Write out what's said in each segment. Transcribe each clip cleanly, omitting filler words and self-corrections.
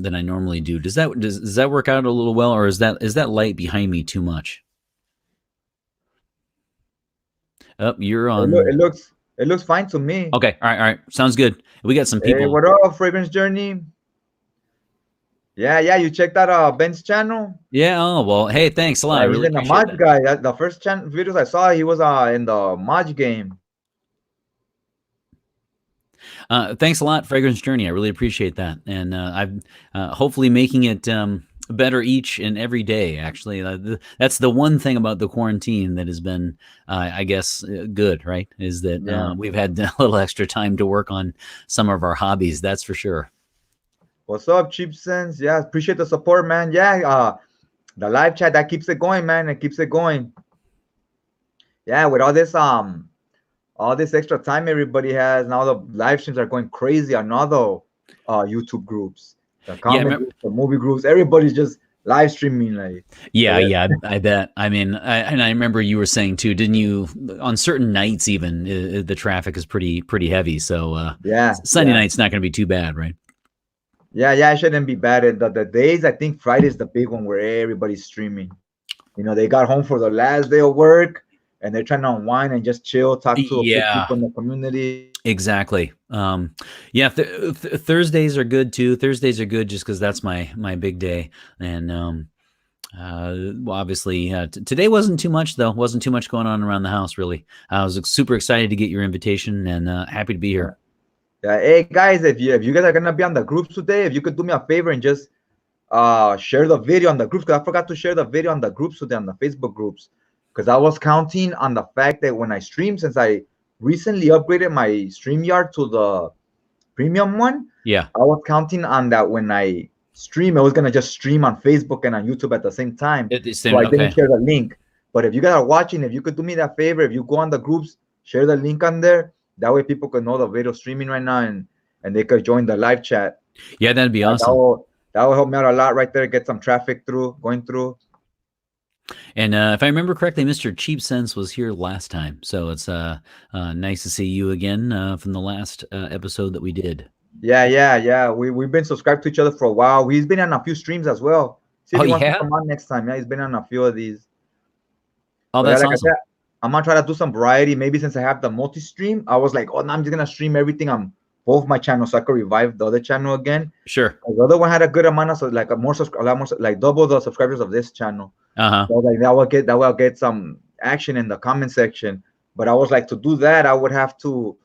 than I normally do. Does that work out a little well, or is that light behind me too much? Oh, you're It, on. it looks fine to me. Okay, all right, sounds good. We got some Hey, people. what up, Fragrance Journey? Yeah, yeah, you checked out Ben's channel? Yeah. Oh well. Hey, thanks a lot. I He's really in the appreciate Mod that. guy. The first videos I saw, he was in the Mod game. Thanks a lot, Fragrance Journey. I really appreciate that, and I'm hopefully making it better each and every day. Actually, that's the one thing about the quarantine that has been, I guess, good. Right? Is that Yeah. we've had a little extra time to work on some of our hobbies. That's for sure. What's up, Cheap Sense? Yeah, appreciate the support, man. Yeah, the live chat that keeps it going, man. It keeps it going. Yeah, with all this extra time everybody has now, the live streams are going crazy on all the YouTube groups, the Yeah. comic groups, the movie groups. Everybody's just live streaming, like. Yeah, Yeah, yeah, I bet. I mean, and I remember you were saying too, didn't you? On certain nights, even the traffic is pretty heavy. So yeah, Sunday night's not going to be too bad, right? yeah, yeah. It shouldn't be bad. And the days, I think Friday's the big one where everybody's streaming. They got home for the last day of work and they're trying to unwind and just chill, talk to a few Yeah, people in the community. exactly. Yeah, Thursdays are good too. Thursdays are good just because that's my big day. And well, obviously, today wasn't too much though. Wasn't too much going on around the house really. I was super excited to get your invitation and happy to be here. Yeah, hey guys, if you guys are gonna be on the groups today, if you could do me a favor and just share the video on the groups, because I forgot to share the video on the groups today, on the Facebook groups, because I was counting on the fact that when I stream, since I recently upgraded my StreamYard to the premium one, Yeah, I was counting on that when I stream, I was gonna just stream on Facebook and on YouTube at the same time, so I didn't okay. share the link. But if you guys are watching, if you could do me that favor, if you go on the groups, share the link on there, that way people can know the video streaming right now, and they could join the live chat. Yeah, that'd be That awesome. will help me out a lot right there. Get some traffic going through. And if I remember correctly, Mr. Cheap Sense was here last time, so it's nice to see you again from the last episode that we did. Yeah, yeah, yeah. We've been subscribed to each other for a while. He's been on a few streams as well. See if Oh he wants to yeah, come on next time. Yeah, he's been on a few of these. oh But yeah, that's like I awesome. said, I'm gonna try to do some variety. Maybe since I have the multi-stream, I was like, oh, no, I'm just gonna stream everything on both my channels so I could revive the other channel again. Sure. The other one had a good amount of, so like a lot more, like double the subscribers of this channel. Uh-huh. So like that will get some action in the comment section. But I was like, to do that, I would have to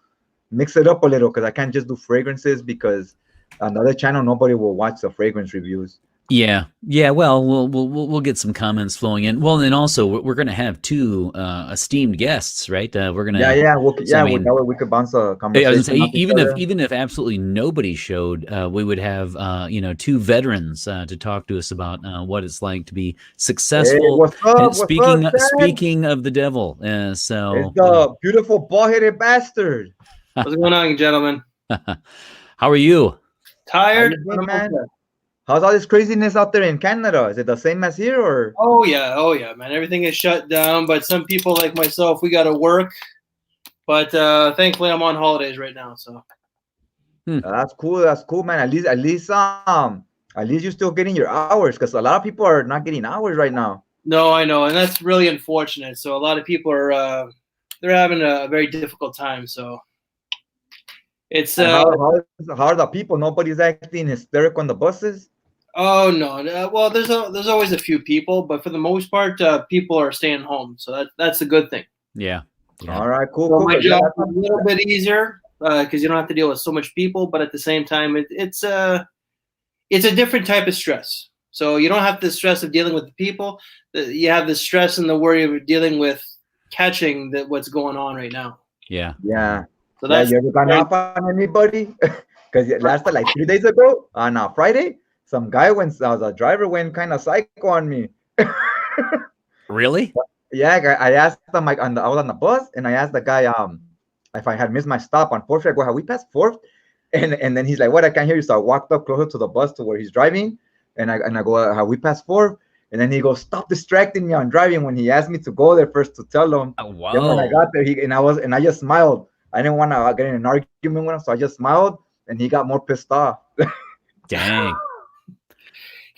mix it up a little because I can't just do fragrances, because another channel nobody will watch the fragrance reviews. Yeah, yeah. Well, we'll get some comments flowing in. Well, and also we're going to have two esteemed guests, right? We're Yeah, gonna. yeah, So I mean, that way we could bounce a I was gonna say, conversation off each other. even if absolutely nobody showed, we would have two veterans to talk to us about what it's like to be Hey, successful. what's up? And What's up, Chad? speaking of the devil, It's so the beautiful bald-headed bastard. What's going on, gentlemen? how are you? How Tired? you but been, I'm man? okay. How's all this craziness out there in Canada? Is it the same as here, or? Oh yeah, man. Everything is shut down, but some people like myself, we got to work. But thankfully, I'm on holidays right now, so. That's cool. That's cool, man. At least you're still getting your hours, because a lot of people are not getting hours right now. No, I know, and that's really unfortunate. So a lot of people are they're having a very difficult time. So it's And how are the people? Nobody's acting hysterical on the buses. oh no, well there's always a few people, but for the most part, people are staying home. So that's a good thing. Yeah. Yeah. All right, cool, So cool. my Yeah, job is a little bit easier because you don't have to deal with so much people, but at the same time, it's a different type of stress. So you don't have the stress of dealing with the people. You have the stress and the worry of dealing with catching what's going on right now. Yeah. yeah. So Yeah, that's you ever gone up on anybody? Because last like 3 days ago on Friday, some guy the driver went kind of psycho on me. Really? Yeah, I asked him, like, I was on the bus, and I asked the guy if I had missed my stop on Fourth. I go, have we passed Fourth? And then he's like, what? I can't hear you. So I walked up closer to the bus to where he's driving, and I go, have we passed Fourth? And then he goes, stop distracting me on driving, when he asked me to go there first to tell him. Oh, Then when I wow. got there, I just smiled. I didn't want to get in an argument with him, so I just smiled, and he got more pissed off. Dang.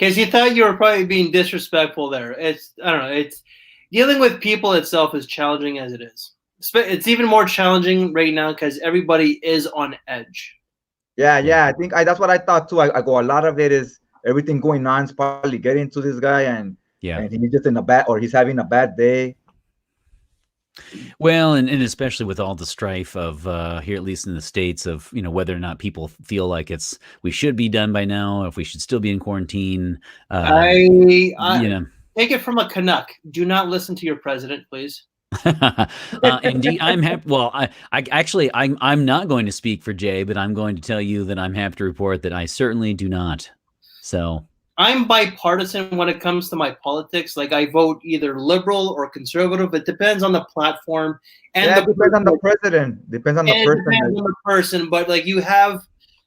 Because you thought you were probably being disrespectful there. I don't know. It's dealing with people itself is challenging as it is. It's even more challenging right now because everybody is on edge. Yeah. I think that's what I thought too. I go, a lot of it is everything going on is probably getting to this guy, and he's just in a bad, or he's having a bad day. Well, and especially with all the strife of here, at least in the States, of whether or not people feel like we should be done by now, if we should still be in quarantine. I take it from a Canuck. Do not listen to your president, please. Indeed, I'm happy. Well, I'm not going to speak for Jay, but I'm going to tell you that I'm happy to report that I certainly do not. So I'm bipartisan when it comes to my politics. Like, I vote either liberal or conservative. It depends on the platform and it depends on the president. Depends on the person. Depends on the person. But like, you have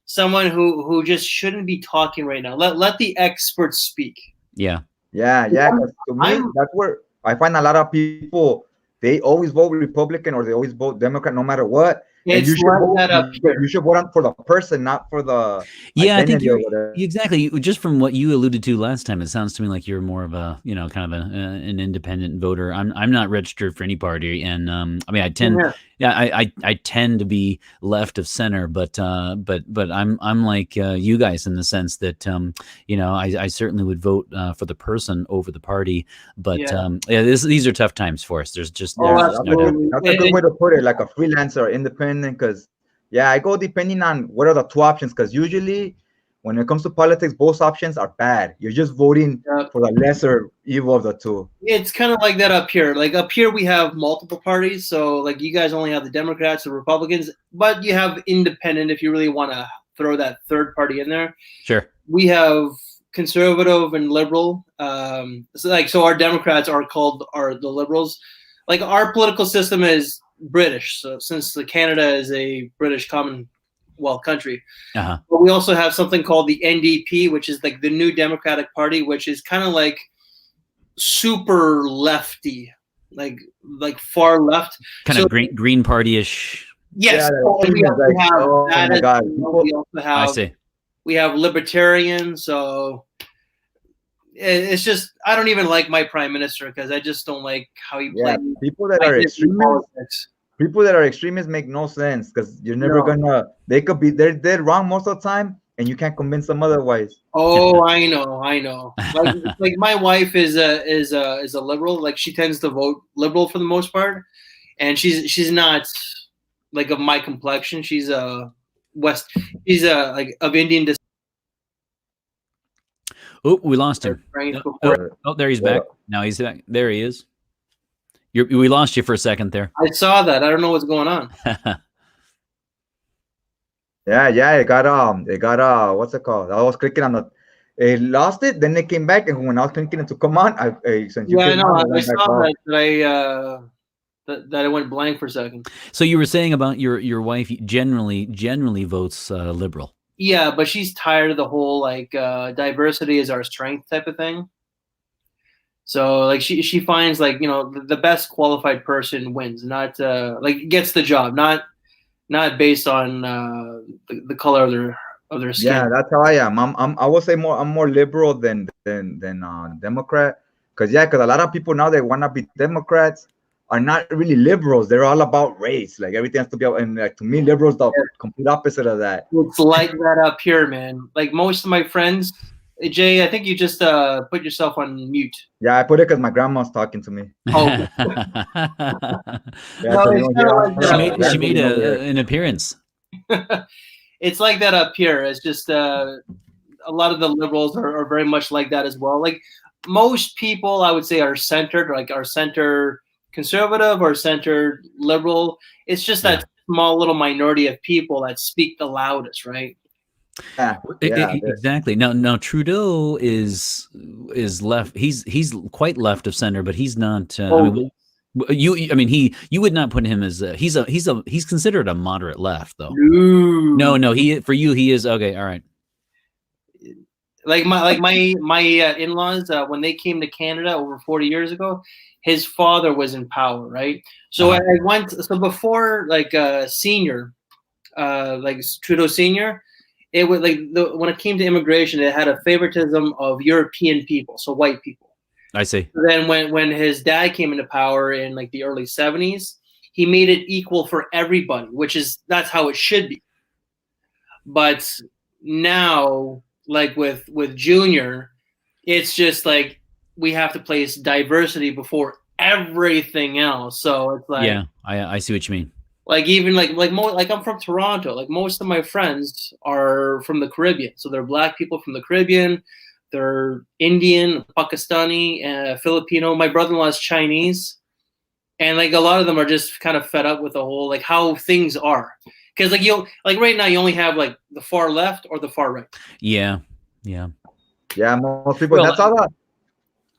someone who just shouldn't be talking right now. Let the experts speak. Yeah. To me, that's where I find a lot of people, they always vote Republican or they always vote Democrat no matter what. You should vote for the person, not for the I think exactly. Just from what you alluded to last time, it sounds to me like you're more of a kind of an independent voter. I'm not registered for any party, and I mean I tend to be left of center, but I'm like you guys in the sense that I certainly would vote for the person over the party. But these are tough times for us. There's just that's a good way to put it, like a freelancer, independent. Because I go depending on what are the two options, because usually when it comes to politics, both options are bad. You're just voting for the lesser evil of the two. It's kind of like that up here. Like up here we have multiple parties, so like you guys only have the Democrats and Republicans, but you have independent if you really want to throw that third party in there. Sure. We have conservative and liberal. So our Democrats are the liberals. Like, our political system is British, so since Canada is a British Commonwealth country, but we also have something called the NDP, which is like the New Democratic Party, which is kind of like super lefty, like far left, kind of green party-ish. Yes, we have libertarian. So it's just, I don't even like my prime minister because I just don't like how he plays. People that are extremists make no sense, because you're never gonna. They could be they're wrong most of the time, and you can't convince them otherwise. Oh, I know. Like my wife is a liberal. Like, she tends to vote liberal for the most part, and she's not like of my complexion. She's She's like of Indian descent. Oh, we lost him. There he's back. Now he's back. There he is. We lost you for a second there. I saw that. I don't know what's going on. It got what's it called? I was clicking on it lost it, then it came back, and when I was clicking it to come on, I saw that it went blank for a second. So you were saying about your wife generally votes liberal. Yeah, but she's tired of the whole like diversity is our strength type of thing. So like she finds like the best qualified person wins, not like gets the job, not based on the color of their skin. Yeah, that's how I am. I would say I'm more liberal than Democrat, because a lot of people now, they want to be Democrats, are not really liberals. They're all about race. Like, everything has to be, and like, to me, liberals the complete opposite of that. It's like that up here, man. Like, most of my friends, Jay, I think you just put yourself on mute. Yeah, I put it because my grandma's talking to me. Oh. She made an appearance. It's like that up here. It's just a lot of the liberals are very much like that as well. Like, most people, I would say, are centered, like are center conservative or center liberal. It's just that small little minority of people that speak the loudest, right? Exactly. Now Trudeau is left. He's quite left of center, but he's not. You would not put him as he's considered a moderate left, though. No. He is okay. All right. Like my in-laws, when they came to Canada over 40 years ago, his father was in power, right? So I went. So before, like senior, like Trudeau Senior, it was like when it came to immigration, it had a favoritism of European people, so white people. I see. Then when his dad came into power in like the early 70s, he made it equal for everybody, that's how it should be. But now, like with Junior, it's just like we have to place diversity before everything else. So it's like, yeah, I see what you mean. Like even like I'm from Toronto. Like most of my friends are from the Caribbean, so they're black people from the Caribbean. They're Indian, Pakistani, Filipino. My brother-in-law is Chinese, and like a lot of them are just kind of fed up with the whole like how things are. Because like right now you only have like the far left or the far right. Yeah. Most people. That's all that.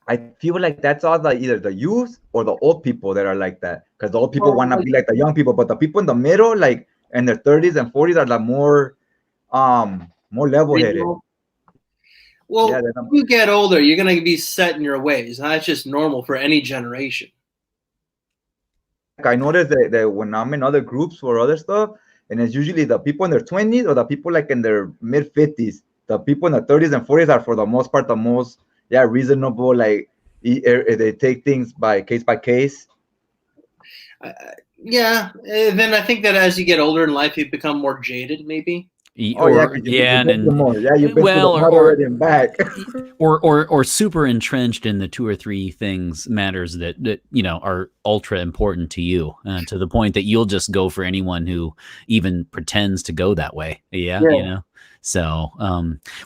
I feel like that's all either the youth or the old people that are like that. Because the old people want to be like the young people, but the people in the middle, like in their 30s and 40s, are the more level-headed. Well, when you get older, you're gonna be set in your ways. And that's just normal for any generation. I noticed that when I'm in other groups or other stuff, and it's usually the people in their 20s or the people like in their mid 50s. The people in the 30s and 40s are for the most part the most reasonable. Like they take things by case. Yeah. Then I think that as you get older in life, you become more jaded, maybe. Or you've been already and back. or super entrenched in the 2 or 3 things matters that are ultra important to you, to the point that you'll just go for anyone who even pretends to go that way. Yeah. So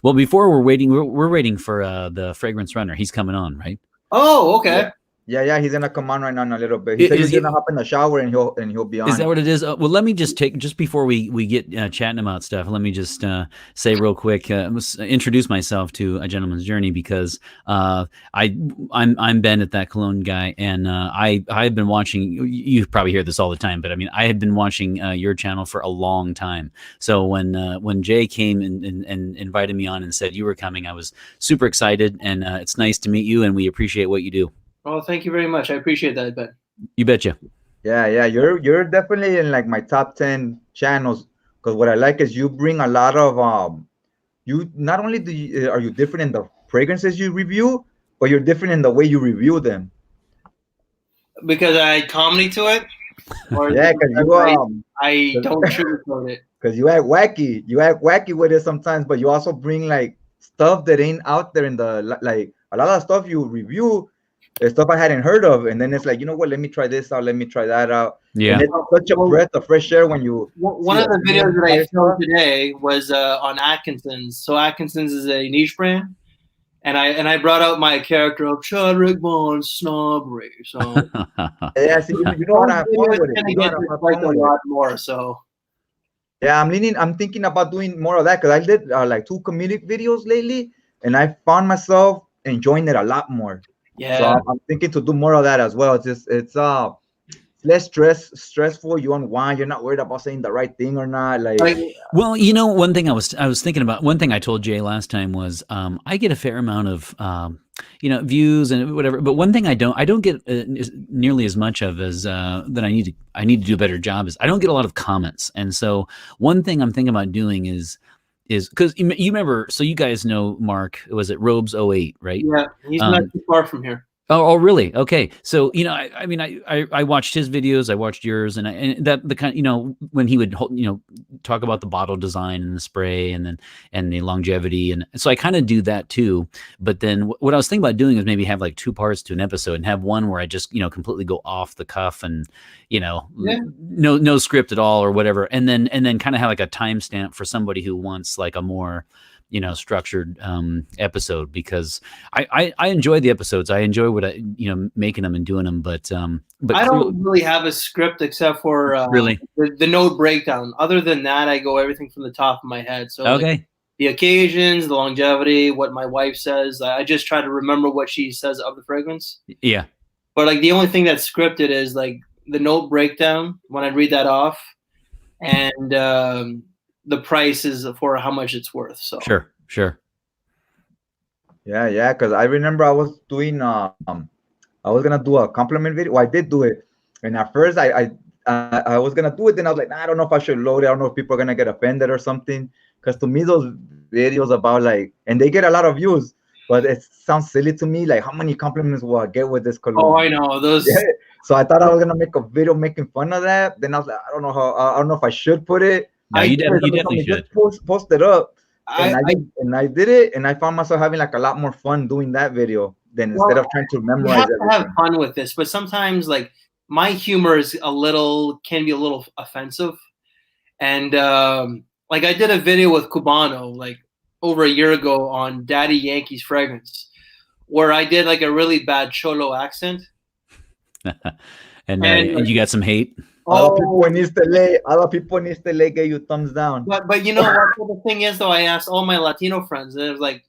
well, before we're waiting for the fragrance runner. He's coming on, right? Oh, okay. Yeah, he's gonna come on right now in a little bit. He said he's gonna hop in the shower and he'll be on. Is that what it is? Well, let me just before we get chatting about stuff. Let me just say real quick, introduce myself to A Gentleman's Journey, because I'm Ben at That Cologne Guy, and I've been watching. You probably hear this all the time, but I mean, I have been watching your channel for a long time. So when Jay came and invited me on and said you were coming, I was super excited, and it's nice to meet you, and we appreciate what you do. Oh, thank you very much. I appreciate that, Ben. You betcha. Yeah. You're definitely in like my top 10 channels, because what I like is you bring a lot of you not only are you different in the fragrances you review, but you're different in the way you review them. Because I add comedy to it. Or yeah, because I don't sugarcoat it. Because you act wacky with it sometimes, but you also bring like stuff that ain't out there in the like a lot of stuff you review. Stuff I hadn't heard of, and then it's like, you know what? Let me try this out. Let me try that out. Yeah, and it's such a breath of fresh air when you. One of the videos that I filmed today was on Atkinson's. So Atkinson's is a niche brand, and I brought out my character of Chadwick Bond snobbery. So yeah, see, you know what? A lot more. So yeah, I'm thinking about doing more of that, because I did like 2 comedic videos lately, and I found myself enjoying it a lot more. Yeah, so I'm thinking to do more of that as well. It's less stressful. You unwind. You're not worried about saying the right thing or not. Like, well, one thing I was thinking about. One thing I told Jay last time was I get a fair amount of views and whatever. But one thing I don't get nearly as much of as that I need to do a better job is I don't get a lot of comments. And so one thing I'm thinking about doing is because you remember, so you guys know Mark, was it Robes 08, right? Yeah, he's not too far from here. Oh, really? Okay. So, I mean, I watched his videos, I watched yours, and that the kind, when he would, talk about the bottle design and the spray and the longevity. And so I kind of do that too. But then what I was thinking about doing is maybe have like 2 parts to an episode, and have one where I just, completely go off the cuff and, no script at all or whatever. And then kind of have like a timestamp for somebody who wants like a more, structured episode, because I enjoy the episodes. I enjoy what making them and doing them, but I don't really have a script except for really the note breakdown. Other than that, I go everything from the top of my head. So okay, like, the occasions, the longevity, what my wife says, I just try to remember what she says of the fragrance. Yeah, but like the only thing that's scripted is like the note breakdown when I read that off, and the price is for how much it's worth. So sure. Yeah. Because I remember I was doing I was gonna do a compliment video. Well, I did do it, and at first I was gonna do it. Then I was like, nah, I don't know if I should load it. I don't know if people are gonna get offended or something. Because to me, those videos about like, and they get a lot of views, but it sounds silly to me. Like, how many compliments will I get with this cologne? Oh, I know those. Yeah. So I thought I was gonna make a video making fun of that. Then I was like, I don't know how. I don't know if I should put it. No, you definitely should. Just post it up. I did it, and I found myself having like a lot more fun doing that video than instead of trying to memorize you have everything. to have fun with this, but sometimes like my humor is can be a little offensive, and like I did a video with Cubano like over a year ago on Daddy Yankee's fragrance, where I did like a really bad Cholo accent, and you got some hate. All the people in East LA gave you thumbs down. But you know what the thing is though, I asked all my Latino friends, and it was like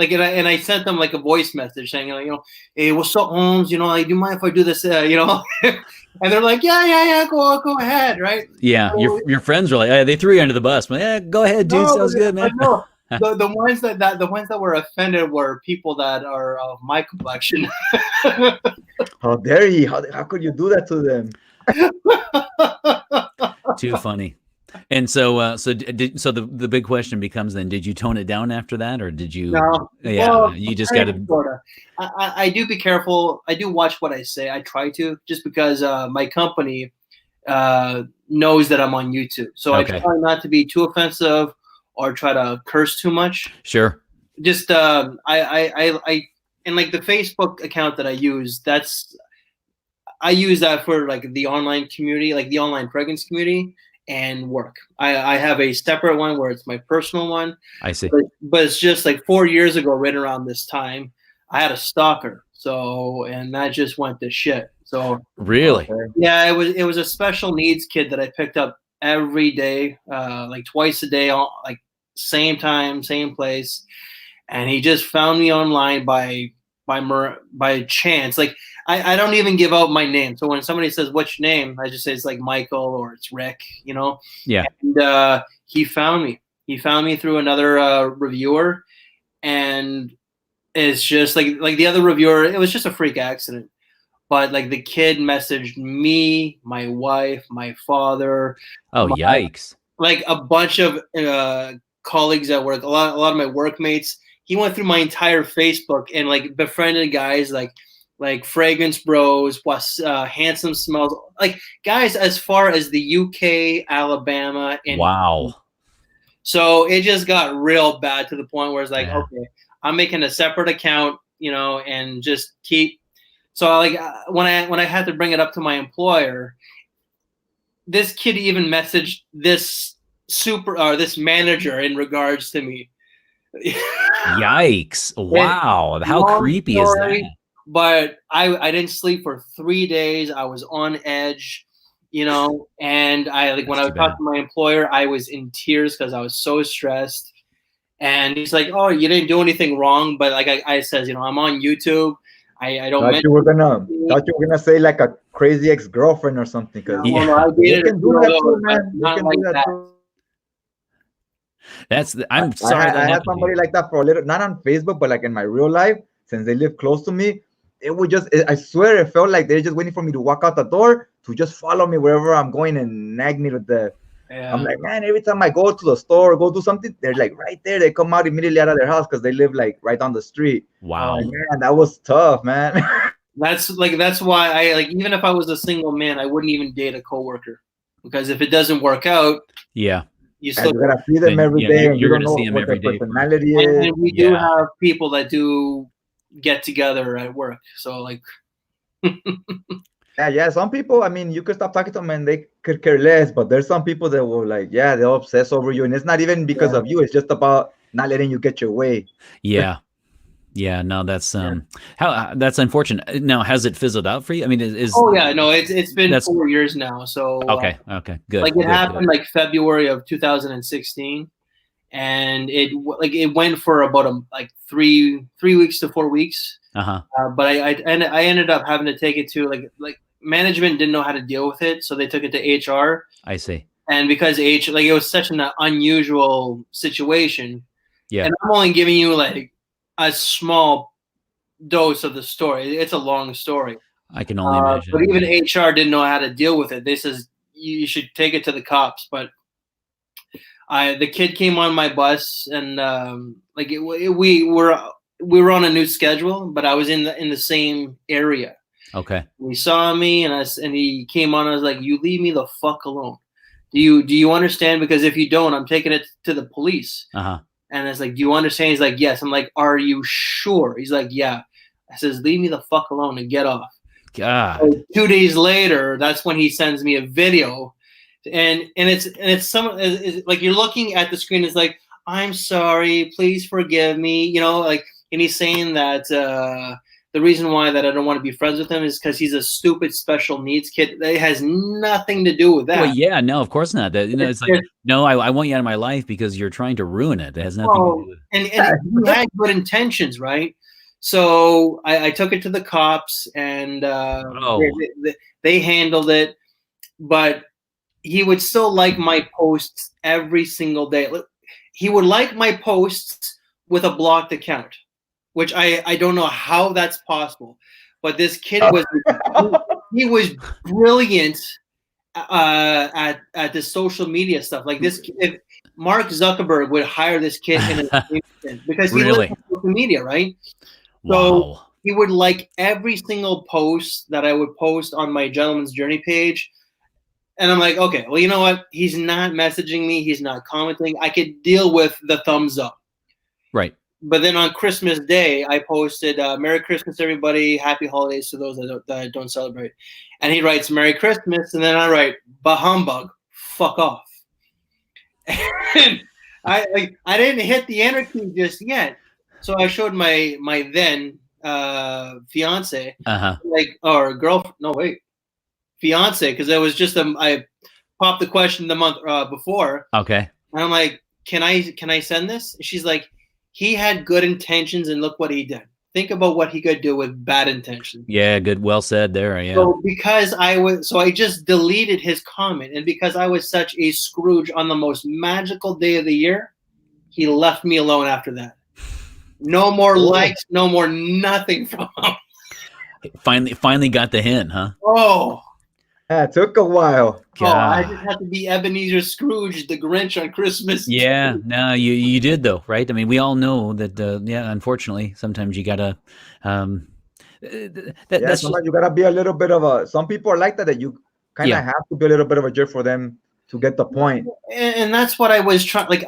and I sent them like a voice message saying, you know, hey, what's up, Holmes? You know, like, do you mind if I do this? You know, and they're like, yeah, go ahead, right? Yeah, so, your friends were like, they threw you under the bus. But yeah, go ahead, dude. Sounds good, man. No, the ones the ones that were offended were people that are of my complexion. How dare you? How could you do that to them? Too funny. And so the big question becomes then, did you tone it down after that, or did you? No. Yeah, well, you just got to. I do be careful. I do watch what I say. I try to, just because my company knows that I'm on YouTube, so I try not to be too offensive or try to curse too much. Sure. Just I and like the Facebook account that I use, I use that for like the online community, like the online fragrance community and work. I have a separate one where it's my personal one. I see. But it's just like 4 years ago, right around this time, I had a stalker. So, and that just went to shit. So really? Yeah, it was a special needs kid that I picked up every day, like twice a day, like same time, same place. And he just found me online by chance. Like I don't even give out my name. So when somebody says, what's your name? I just say it's like Michael or it's Rick, you know? Yeah. And he found me. He found me through another reviewer. And it's just like the other reviewer, it was just a freak accident. But like the kid messaged me, my wife, my father. Oh, yikes. Like a bunch of colleagues at work, a lot of my workmates. He went through my entire Facebook and like befriended guys like Fragrance Bros, Handsome Smells, like guys as far as the UK, Alabama, and wow. So it just got real bad to the point where it's like, okay, I'm making a separate account, you know, and just keep. So like when I had to bring it up to my employer, this kid even messaged this this manager in regards to me. Yikes! Wow, how creepy is that? But I didn't sleep for 3 days. I was on edge, you know, and I like when I was talking to my employer, I was in tears because I was so stressed. And he's like, "Oh, you didn't do anything wrong," but like I says, you know, I'm on YouTube. I don't. Thought you were gonna say like a crazy ex-girlfriend or something. Because you can do that too, man. Not like that. I'm sorry. I had somebody like that for a little, not on Facebook, but like in my real life, since they live close to me. It would I swear it felt like they're just waiting for me to walk out the door to just follow me wherever I'm going and nag me to death. Yeah. I'm like, man, every time I go to the store or go do something, they're like right there. They come out immediately out of their house because they live like right down the street. Wow. Man, that was tough, man. That's why I like, even if I was a single man, I wouldn't even date a coworker, because if it doesn't work out, yeah, you still gotta see them every day. And you're gonna see them every day. Personality is. And we do have people that do get together at work. So like, yeah. Some people, I mean, you could stop talking to them and they could care less. But there's some people that will like, they'll obsess over you, and it's not even because of you. It's just about not letting you get your way. Yeah. Yeah, no, that's that's unfortunate. Now, has it fizzled out for you? I mean, it's been 4 years now. So okay, good. Like it happened like February of 2016, and it went for about like 3 weeks to 4 weeks. But I ended up having to take it to like management didn't know how to deal with it, so they took it to HR. I see. And because it was such an unusual situation. Yeah. And I'm only giving you like a small dose of the story. It's a long story. I can only imagine. But even HR didn't know how to deal with it. They says you should take it to the cops. But The kid came on my bus, and like we were on a new schedule, but I was in the same area. Okay. He saw me, and he came on. I was like, "You leave me the fuck alone. Do you understand? Because if you don't, I'm taking it to the police." Uh-huh. And it's like, "Do you understand?" He's like, "Yes." I'm like, "Are you sure?" He's like, "Yeah." I says, "Leave me the fuck alone and get off." God. So 2 days later, that's when he sends me a video, and it's like you're looking at the screen. It's like, "I'm sorry, please forgive me," like, and he's saying that the reason why that I don't want to be friends with him is because he's a stupid special needs kid. That has nothing to do with that. Well, yeah, no, of course not. That it's like, no, I want you out of my life because you're trying to ruin it. It has nothing to do with it. And you had good intentions, right? So I took it to the cops, and they handled it, but he would still like my posts every single day. He would like my posts with a blocked account, which I don't know how that's possible. But this kid he was brilliant at the social media stuff. Like this, if Mark Zuckerberg would hire this kid in an instant because he lives on social media, right? So he would like every single post that I would post on my Gentleman's Journey page. And I'm like, okay, well, you know what? He's not messaging me. He's not commenting. I could deal with the thumbs up. Right. But then on Christmas Day, I posted, Merry Christmas, everybody. Happy holidays to those that don't celebrate. And he writes, Merry Christmas. And then I write, bah humbug, fuck off. And I didn't hit the enter key just yet. So I showed my then fiance, or girlfriend. No, wait, fiance, because it was just I popped the question the month before. Okay. And I'm like, can I send this? And she's like, he had good intentions, and look what he did. Think about what he could do with bad intentions. Yeah, good. Well said there. Yeah. So I just deleted his comment, and because I was such a Scrooge on the most magical day of the year, he left me alone after that. No more likes, no more nothing from him. Finally got the hint, huh? Oh. Yeah, it took a while. I just had to be Ebenezer Scrooge, the Grinch on Christmas. Yeah, no, you did though, right? I mean, we all know that. Unfortunately, sometimes you gotta. That's sometimes you gotta be a little bit of a. Some people are like that you kind of have to be a little bit of a jerk for them to get the point. And that's what I was trying. Like,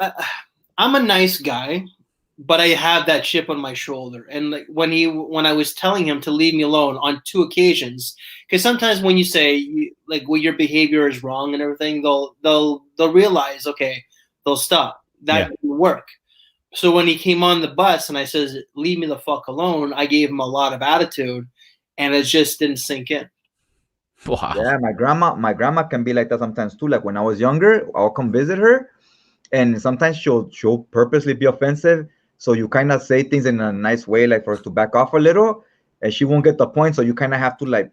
I'm a nice guy, but I have that chip on my shoulder. And like when I was telling him to leave me alone on 2 occasions, because sometimes when you say your behavior is wrong and everything, they'll realize, okay, they'll stop. That didn't work. So when he came on the bus and I says, leave me the fuck alone, I gave him a lot of attitude, and it just didn't sink in. Wow. Yeah, my grandma can be like that sometimes too. Like when I was younger, I'll come visit her, and sometimes she'll purposely be offensive. So you kind of say things in a nice way, like for us to back off a little, and she won't get the point. So you kind of have to like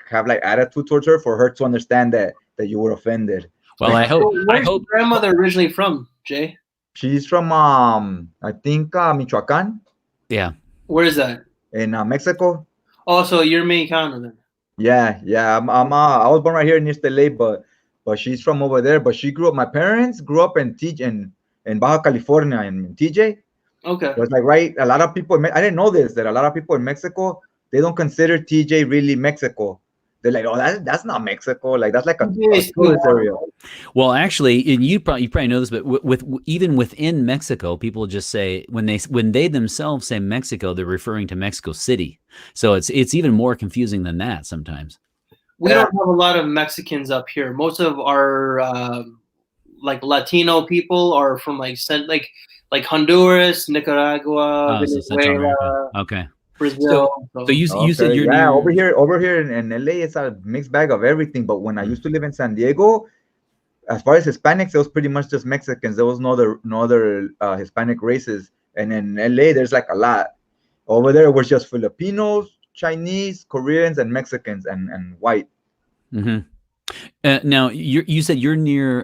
have like attitude towards her for her to understand that you were offended. Well, I hope. Where's your grandmother originally from, Jay? She's from I think Michoacan. Yeah. Where is that? In Mexico. Oh, so you're Mexicano then? Yeah. I was born right here in East LA, but she's from over there. But my parents grew up in Baja California in TJ. Okay. So it's like, right, a lot of people, I didn't know this, that a lot of people in Mexico, they don't consider TJ really Mexico. They're like, oh, that's not Mexico. Like, that's like a tourist area. Well, actually, and you probably know this, but even within Mexico, people just say when they themselves say Mexico, they're referring to Mexico City. So it's even more confusing than that sometimes. We don't have a lot of Mexicans up here. Most of our like Latino people are from like Honduras, Nicaragua, Venezuela. Okay. Brazil. So you said you're over here in LA, it's a mixed bag of everything. But when I used to live in San Diego, as far as Hispanics, it was pretty much just Mexicans. There was no other Hispanic races. And in LA, there's like a lot. Over there, it was just Filipinos, Chinese, Koreans, and Mexicans, and white. Mm-hmm. Now you said you're near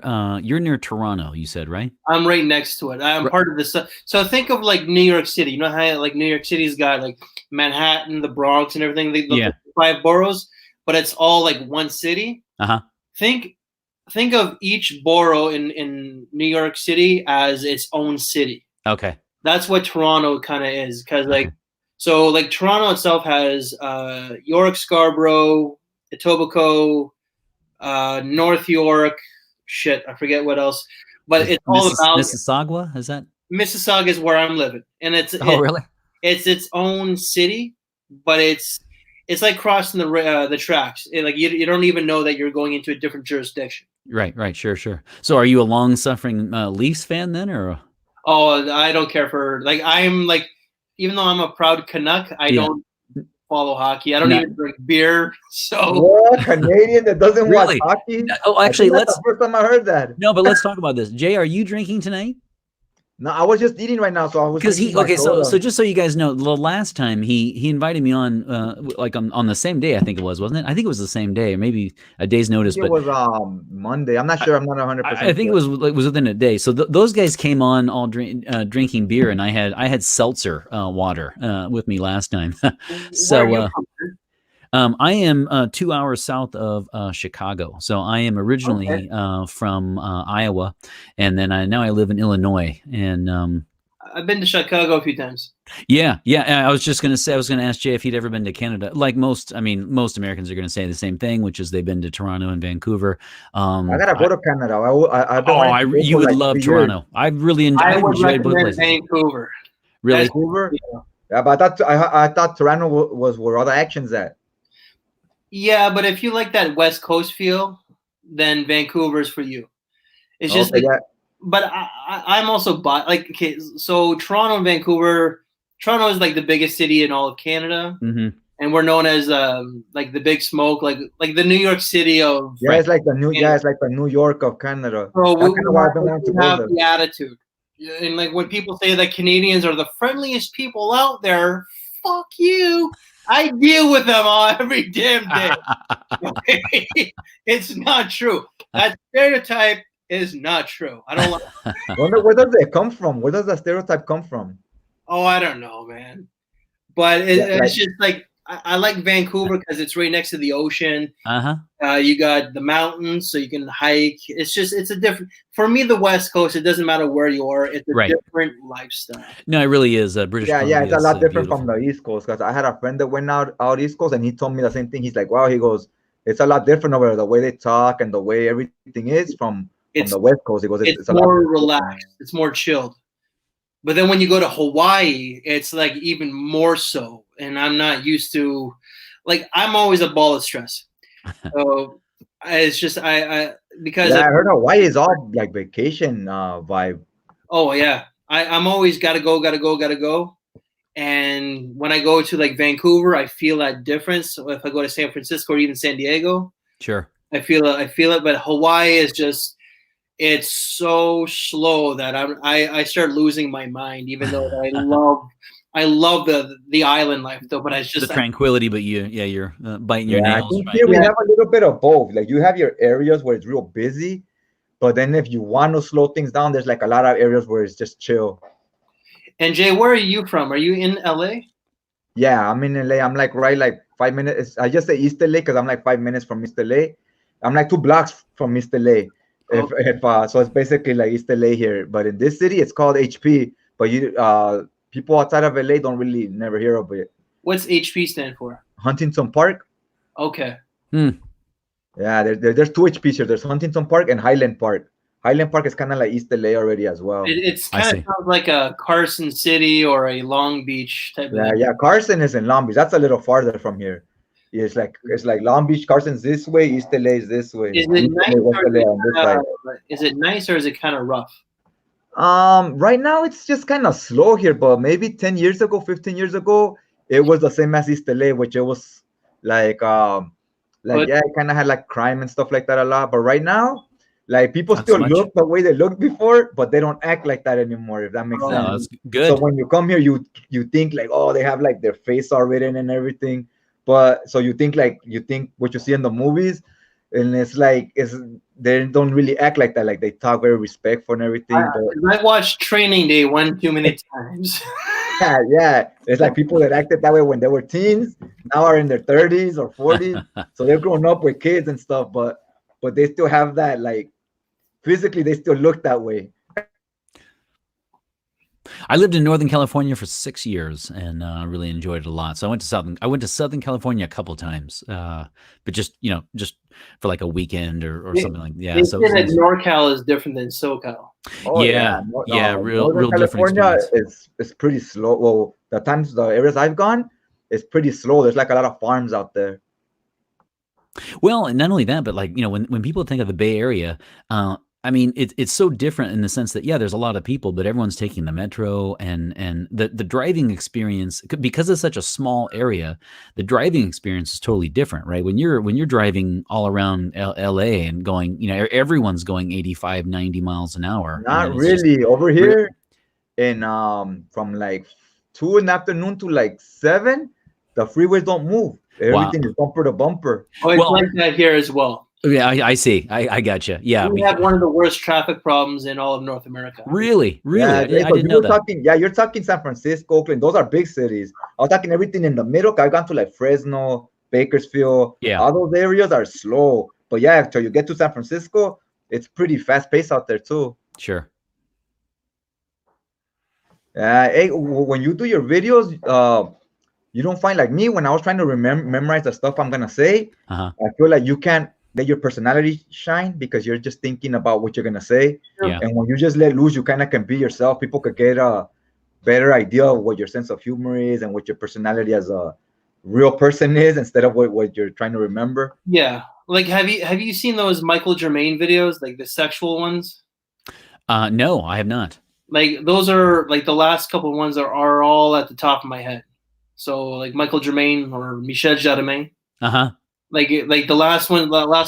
Toronto. You said, right? I'm right next to it. I'm part of this. So think of like New York City. You know how like New York City's got like Manhattan, the Bronx, and everything. The 5 boroughs, but it's all like one city. Uh-huh. Think think of each borough in New York City as its own city. Okay. That's what Toronto kind of is, because so Toronto itself has York, Scarborough, Etobicoke, North York. Shit, I forget what else. But it's all about Mississauga. Is that Mississauga is where I'm living, and really? It's its own city, but it's like crossing the tracks. You don't even know that you're going into a different jurisdiction. Right, sure. So, are you a long-suffering Leafs fan then, or? Oh, I don't care for I'm even though I'm a proud Canuck, I don't follow hockey. I don't even drink beer. So what, Canadian that doesn't really? watch hockey? Oh, actually, that's the first time I heard that. No, but let's talk about this. Jay, are you drinking tonight? No, I was just eating right now, so I was because so just so you guys know, the last time he invited me on on the same day, I think it was, wasn't it? I think it was the same day, or maybe a day's notice. But it was Monday. I'm not sure. I'm not 100%. I think it was within a day. So those guys came on all drinking beer, and I had seltzer water with me last time. So I am 2 hours south of Chicago. So I am originally from Iowa, and then now I live in Illinois. And I've been to Chicago a few times. Yeah. I was just gonna say, I was gonna ask Jay if he'd ever been to Canada. Like most Americans are gonna say the same thing, which is they've been to Toronto and Vancouver. I gotta go to Canada. You would love Toronto. Years. I really enjoyed both places. Vancouver. Really? Vancouver? Yeah, but I thought Toronto was where all the action's at. Yeah, but if you like that West Coast feel, then Vancouver's for you. It's just but I'm also so Toronto and Vancouver. Toronto is the biggest city in all of Canada, and we're known as the Big Smoke, like the New York City of it's like the New York of Canada. So we have the attitude, and when people say that Canadians are the friendliest people out there, fuck you. I deal with them every damn day. It's not true. That stereotype is not true. I don't like. Where does it come from? Where does that stereotype come from? Oh, I don't know, man. But it's just I like Vancouver because it's right next to the ocean. You got the mountains, so you can hike. It's a different. For me, the West Coast. It doesn't matter where you are. It's a different lifestyle. No, it really is. British. Yeah, it's a lot different from the East Coast. Because I had a friend that went out East Coast, and he told me the same thing. He's like, "Wow," he goes, "It's a lot different over there. The way they talk and the way everything is from the West Coast." He goes, "It's more relaxed. It's more chilled." But then when you go to Hawaii, it's even more so. And I'm not used to, I'm always a ball of stress. So it's just, because I heard Hawaii is all vacation vibe. Oh yeah. I'm always gotta go. And when I go to Vancouver, I feel that difference. So if I go to San Francisco or even San Diego, sure. I feel it. But Hawaii is just, it's so slow that I start losing my mind, even though I love the island life though. But it's just the tranquility. But you're biting your nails. I think here we have a little bit of both. You have your areas where it's real busy, but then if you want to slow things down, there's a lot of areas where it's just chill. And Jay, where are you from? Are you in LA? Yeah, I'm in LA. I'm right 5 minutes. I just say East LA because I'm 5 minutes from East LA. I'm 2 blocks from East LA. So it's basically East LA here, but in this city it's called HP. But people outside of LA don't really never hear of it. What's HP stand for? Huntington Park. Okay. Yeah, there's 2 HPs here. There's Huntington Park and Highland Park. Highland Park is kind of East LA already as well. It's kind of sounds like a Carson City or a Long Beach type of thing. Yeah, Carson is in Long Beach. That's a little farther from here. It's like Long Beach, Carson's this way, East LA is this way. Is it nice or is it kind of rough? Right now it's just kind of slow here, but maybe 10 years ago, 15 years ago, it was the same as East LA, which it was it kind of had crime and stuff like that a lot. But right now, people still look the way they looked before, but they don't act like that anymore, if that makes sense. That's good. So when you come here, you think they have their face all written and everything. But so you think what you see in the movies, and it's they don't really act like that. They talk very respectful and everything. I watched Training Day one too many times. Yeah. It's people that acted that way when they were teens now are in their 30s or 40s, so they're growing up with kids and stuff. But but they still have that, like, physically they still look that way. I lived in Northern California for 6 years and really enjoyed it a lot. So I went to Southern California a couple times, but just for like a weekend or something like They So say that NorCal is different than SoCal. Oh yeah, real different California experience. is pretty slow. Well, the areas I've gone, it's pretty slow. There's like a lot of farms out there. Well, and not only that, but like, when people think of the Bay Area, I mean, it's so different in the sense that, yeah, there's a lot of people, but everyone's taking the metro and the driving experience, because it's such a small area, the driving experience is totally different, right? When you're driving all around LA and going, everyone's going 85, 90 miles an hour. Not really. Over here in from like 2 in the afternoon to like 7, the freeways don't move. Everything is bumper to bumper. Oh, it's like that here as well. Yeah, I see. I gotcha. Yeah, we have one of the worst traffic problems in all of North America. Really? Yeah, I didn't know that. You're talking San Francisco, Oakland. Those are big cities. I was talking everything in the middle. I've gone to like Fresno, Bakersfield. Yeah, all those areas are slow. But yeah, until you get to San Francisco, it's pretty fast paced out there too. Sure. Hey, when you do your videos, you don't find, like me, when I was trying to memorize the stuff I'm gonna say, I feel like you can't let your personality shine because you're just thinking about what you're gonna say. Yeah. And when you just let loose, you kind of can be yourself. People could get a better idea of what your sense of humor is and what your personality as a real person is, instead of what you're trying to remember. Yeah. Like, have you seen those Michael Germain videos, like the sexual ones? No, I have not. Like, those are like the last couple of ones are all at the top of my head. So like Michael Germain or Michel Jarmain. Like the last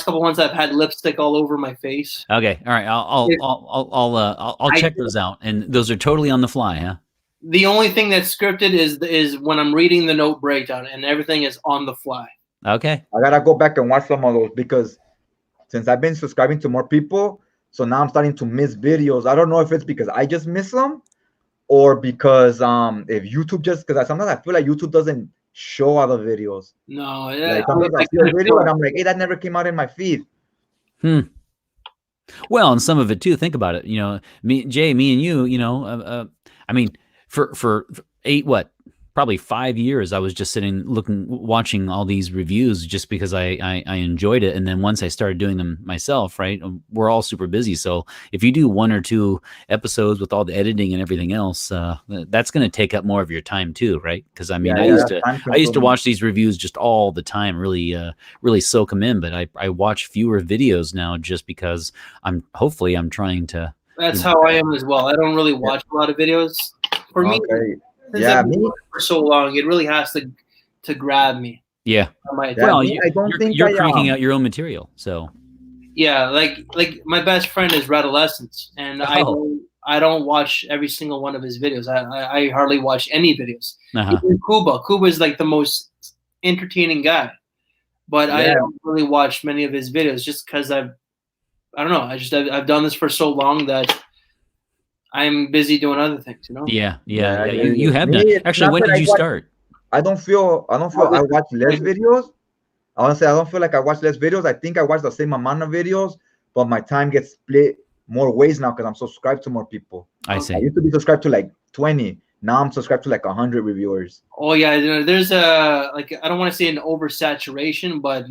couple ones I've had lipstick all over my face. Okay, all right. I'll check those out, and those are totally on the fly, huh? The only thing that's scripted is when I'm reading the note breakdown, and everything is on the fly. Okay. I gotta go back and watch some of those because since I've been subscribing to more people, so now I'm starting to miss videos. I don't know if it's because I just miss them, or because if YouTube because sometimes I feel like YouTube doesn't show other videos. No, like sometimes I see a video and I'm like, hey, that never came out in my feed. Well, and some of it too. Think about it. Me and you. I mean, for probably 5 years, I was just watching all these reviews just because I enjoyed it. And then once I started doing them myself, right, we're all super busy. So if you do 1 or 2 episodes with all the editing and everything else, that's going to take up more of your time too, right? Because I mean, I used to watch these reviews just all the time, really soak them in. But I watch fewer videos now just because I'm trying to. That's how I am as well. I don't really watch a lot of videos. For me. Since I've been for so long, it really has to grab me. Yeah. Well, you're cranking out your own material, so. Yeah, like my best friend is Adolescence, and I don't watch every single one of his videos. I hardly watch any videos. Even Cuba is like the most entertaining guy, but I don't really watch many of his videos just because I don't know. I've done this for so long that I'm busy doing other things, Yeah. You have done. Actually, when did you start? I don't feel I watch less videos. I want to say I don't feel like I watch less videos. I think I watch the same amount of videos, but my time gets split more ways now because I'm subscribed to more people. I see. I used to be subscribed to like 20. Now I'm subscribed to like 100 reviewers. Oh yeah, there's I don't want to say an oversaturation, but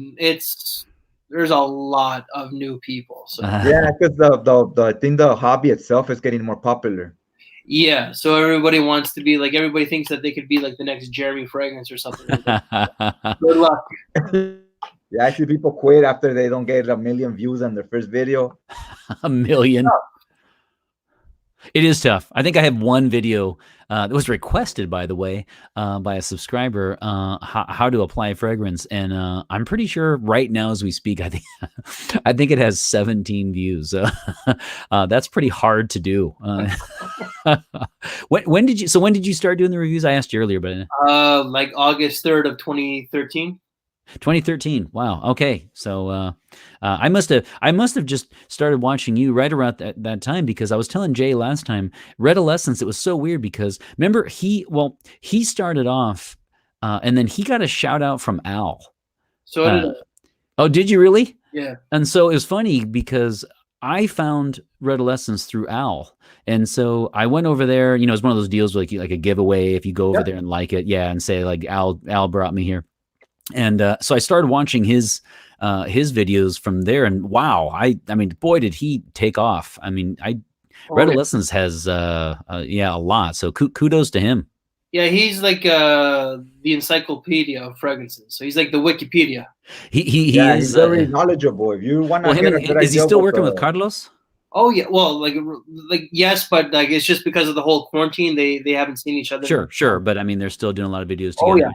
there's a lot of new people. So. Yeah, because the hobby itself is getting more popular. Yeah, so everybody wants to be like, everybody thinks that they could be like the next Jeremy Fragrance or something like that. Good luck. Yeah, I see people quit after they don't get 1 million views on their first video. 1 million. It is tough. I think I have one video that was requested, by the way, by a subscriber, how to apply fragrance, and I'm pretty sure right now as we speak, I think it has 17 views. That's pretty hard to do. When did you start doing the reviews? I asked you earlier, but like August 3rd of 2013. 2013. Wow. Okay. So I must have just started watching you right around that time, because I was telling Jay last time, Adolescence, it was so weird because remember he started off and then he got a shout out from Al. So oh, did you really? Yeah. And so it was funny because I found Redolescence through Al. And so I went over there, it's one of those deals like a giveaway if you go over there and like it. Yeah. And say like Al brought me here. And so I started watching his videos from there, and wow, I mean, boy, did he take off. I mean, Redolescence has a lot. So kudos to him. Yeah, he's like the encyclopedia of fragrances. So he's like the Wikipedia. He is he's very knowledgeable. If you want to is he still working with Carlos? Oh yeah, well, like yes, but like it's just because of the whole quarantine, they haven't seen each other. Sure, but I mean, they're still doing a lot of videos together.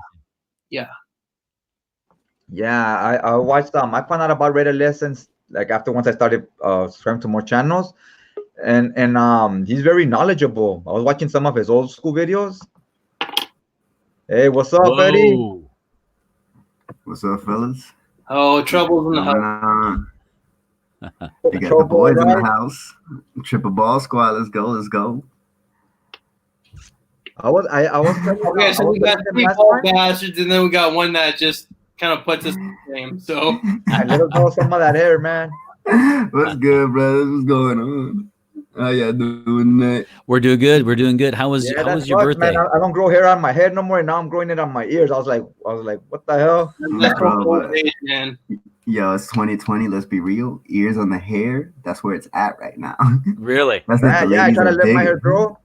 Yeah, I watched I found out about Redolescence like once I started subscribing to more channels, and he's very knowledgeable. I was watching some of his old school videos. Hey, what's up, Eddie? What's up, fellas? Oh, trouble's in the house. You got the boys in the house. Triple ball squad. Let's go. I was okay, so we got 3 ball bastards, and then we got one that just kind of puts us in the game. So I let us know some of that hair, man. What's good, brothers? What's going on? How y'all doing that? We're doing good. How was your birthday? Man, I don't grow hair on my head no more, and now I'm growing it on my ears. I was like, what the hell? Man. Yo, it's 2020. Let's be real. Ears on the hair. That's where it's at right now. Really? That's I tried to let my hair grow.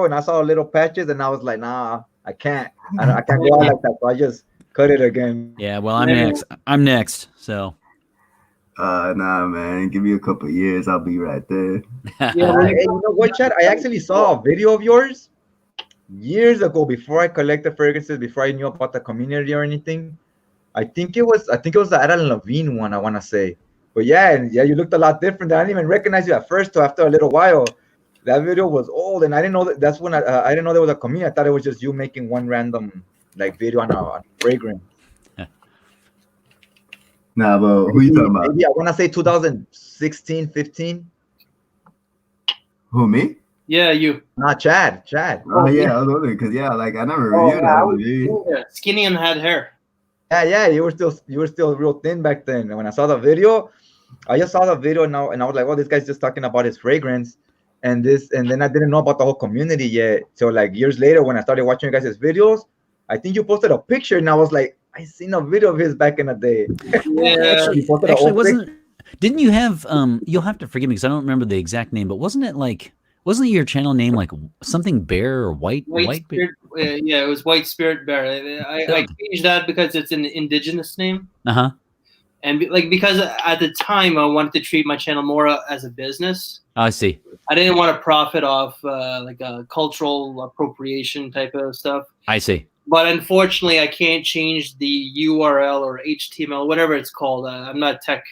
And I saw little patches, and I was like, nah, I can't. I can't go out like that. So I just cut it again. Yeah, well, I'm next. So. Nah, man. Give me a couple of years. I'll be right there. Hey, you know what, Chad? I actually saw a video of yours years ago before I collected fragrances, before I knew about the community or anything. I think it was the Adam Levine one, I want to say. But yeah, you looked a lot different. I didn't even recognize you at first. So after a little while, that video was old, and I didn't know that's when I didn't know there was a community. I thought it was just you making one random like video on a fragrance. Nah, but who you talking about? Maybe I want to say 2016, 15. Who, me? Yeah, you. Not Chad. Oh yeah, I was wondering because like I never reviewed that. Skinny and had hair. Yeah, you were still real thin back then. And when I saw the video, I just saw the video now, and I was like, oh, this guy's just talking about his fragrance and then I didn't know about the whole community yet. So like years later, when I started watching you guys' videos, I think you posted a picture, and I was like, I seen a video of his back in the day. Yeah, actually wasn't. Didn't you have? You'll have to forgive me because I don't remember the exact name, but wasn't it your channel name like something Bear or White Spirit, Bear? yeah, it was White Spirit Bear. I changed that because it's an indigenous name. And because at the time I wanted to treat my channel more as a business. I see. I didn't want to profit off like a cultural appropriation type of stuff. I see. But unfortunately, I can't change the URL or HTML, whatever it's called. I'm not technical.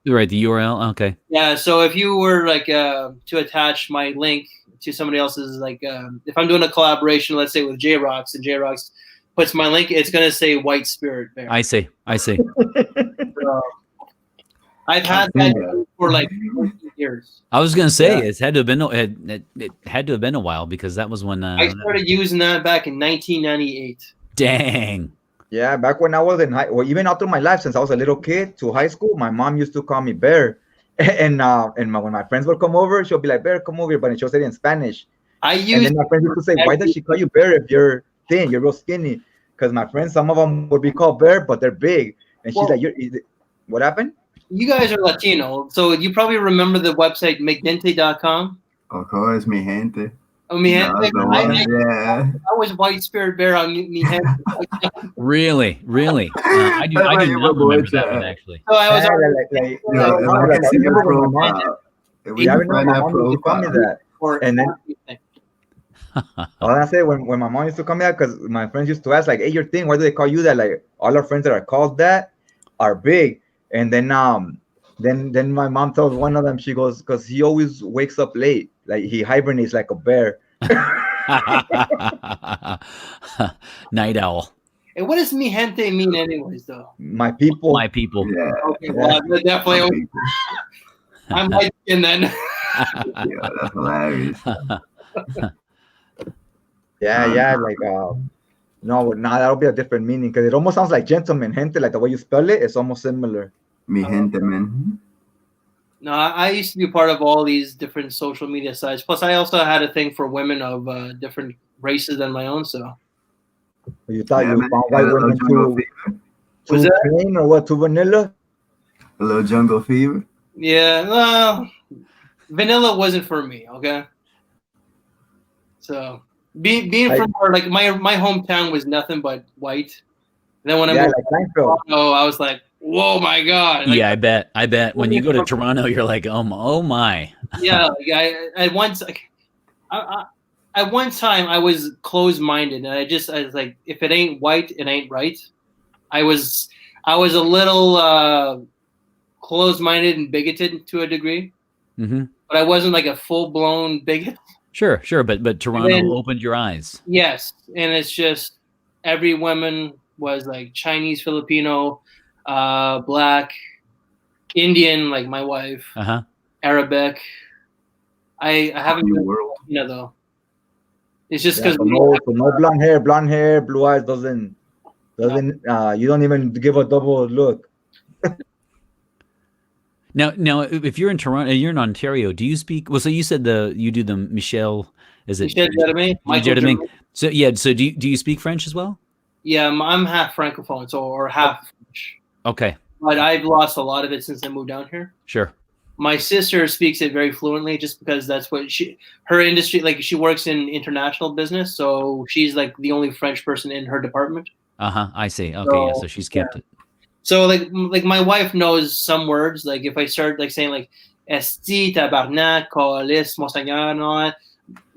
Right, the URL. Okay. Yeah, so if you were like to attach my link to somebody else's, like if I'm doing a collaboration, let's say with J-Rocks, and J-Rocks puts my link, it's gonna say White Spirit Bear. I see. So, I've had that for like 14 years. I was gonna say it had to have been a while because that was when I started using that back in 1998. Dang. Yeah, back when I was in even out through my life, since I was a little kid to high school, my mom used to call me Bear, and when my friends would come over, she'll be like, Bear, come over here, but she'll say it in Spanish. And then my friends used to say, why does she call you Bear if you're thin, you're real skinny? Because my friends, some of them would be called Bear, but they're big, and she's like, what happened? You guys are Latino, so you probably remember the website mcdente.com. Of course, mi gente. Oh, mi gente. Yeah. I was White Spirit Bear on mi gente. Really? I do not remember that one actually. So I was and then I say when my mom used to come here, because my friends used to ask like, hey, you're thin, why do they call you that? Like all our friends that are called that are big. And then my mom tells one of them, she goes, because he always wakes up late, like he hibernates like a bear. Night owl. And what does mi gente mean anyways though? My people. Yeah. Okay, well, definitely I'm light skinned then. Yeah, that's hilarious. Yeah, like No, nah, that'll be a different meaning because it almost sounds like gentleman, gente, like the way you spell it. It's almost similar. Mi gente, man. No, I used to be part of all these different social media sites. Plus, I also had a thing for women of different races than my own. So You thought Yeah, you man. found Had white a little women jungle too, fever. Was too that- plain or what? Too vanilla? A little jungle fever. yeah, well, vanilla wasn't for me. Okay, so being Like- from where, like my hometown was nothing but white. And then when I Yeah, moved like to Seinfeld. Toronto, I was like, whoa, my god! Like, Yeah, I bet when you go to Toronto, you're like, oh my. yeah, like I once like I at one time I was closed minded, and I was like, if it ain't white, it ain't right. I was a little closed minded and bigoted to a degree, Mm-hmm. but I wasn't like a full blown bigot. Sure, but Toronto then- opened your eyes. Yes, and it's just every woman was like Chinese, Filipino, black, Indian, like my wife, Uh-huh. Arabic. I haven't New been world. Filipino though. It's just Yeah, because so no blonde hair, blue eyes doesn't. You don't even give a double look. Now, if you're in Toronto, you're in Ontario. Do you speak? Well, so you said you do the Michelle. Is it? Michel Jeremy, Michael Jeremy. Jeremy. So yeah. So do you speak French as well? Yeah, I'm half francophone, or half French. Okay. But I've lost a lot of it since I moved down here. Sure. My sister speaks it very fluently, just because that's what her industry, like she works in international business, so she's like the only French person in her department. Uh-huh. I see. Okay. Yeah. So, So she's kept it. So like my wife knows some words. Like if I start like saying like "esti, tabarnak, colis, monseigneur," and all that,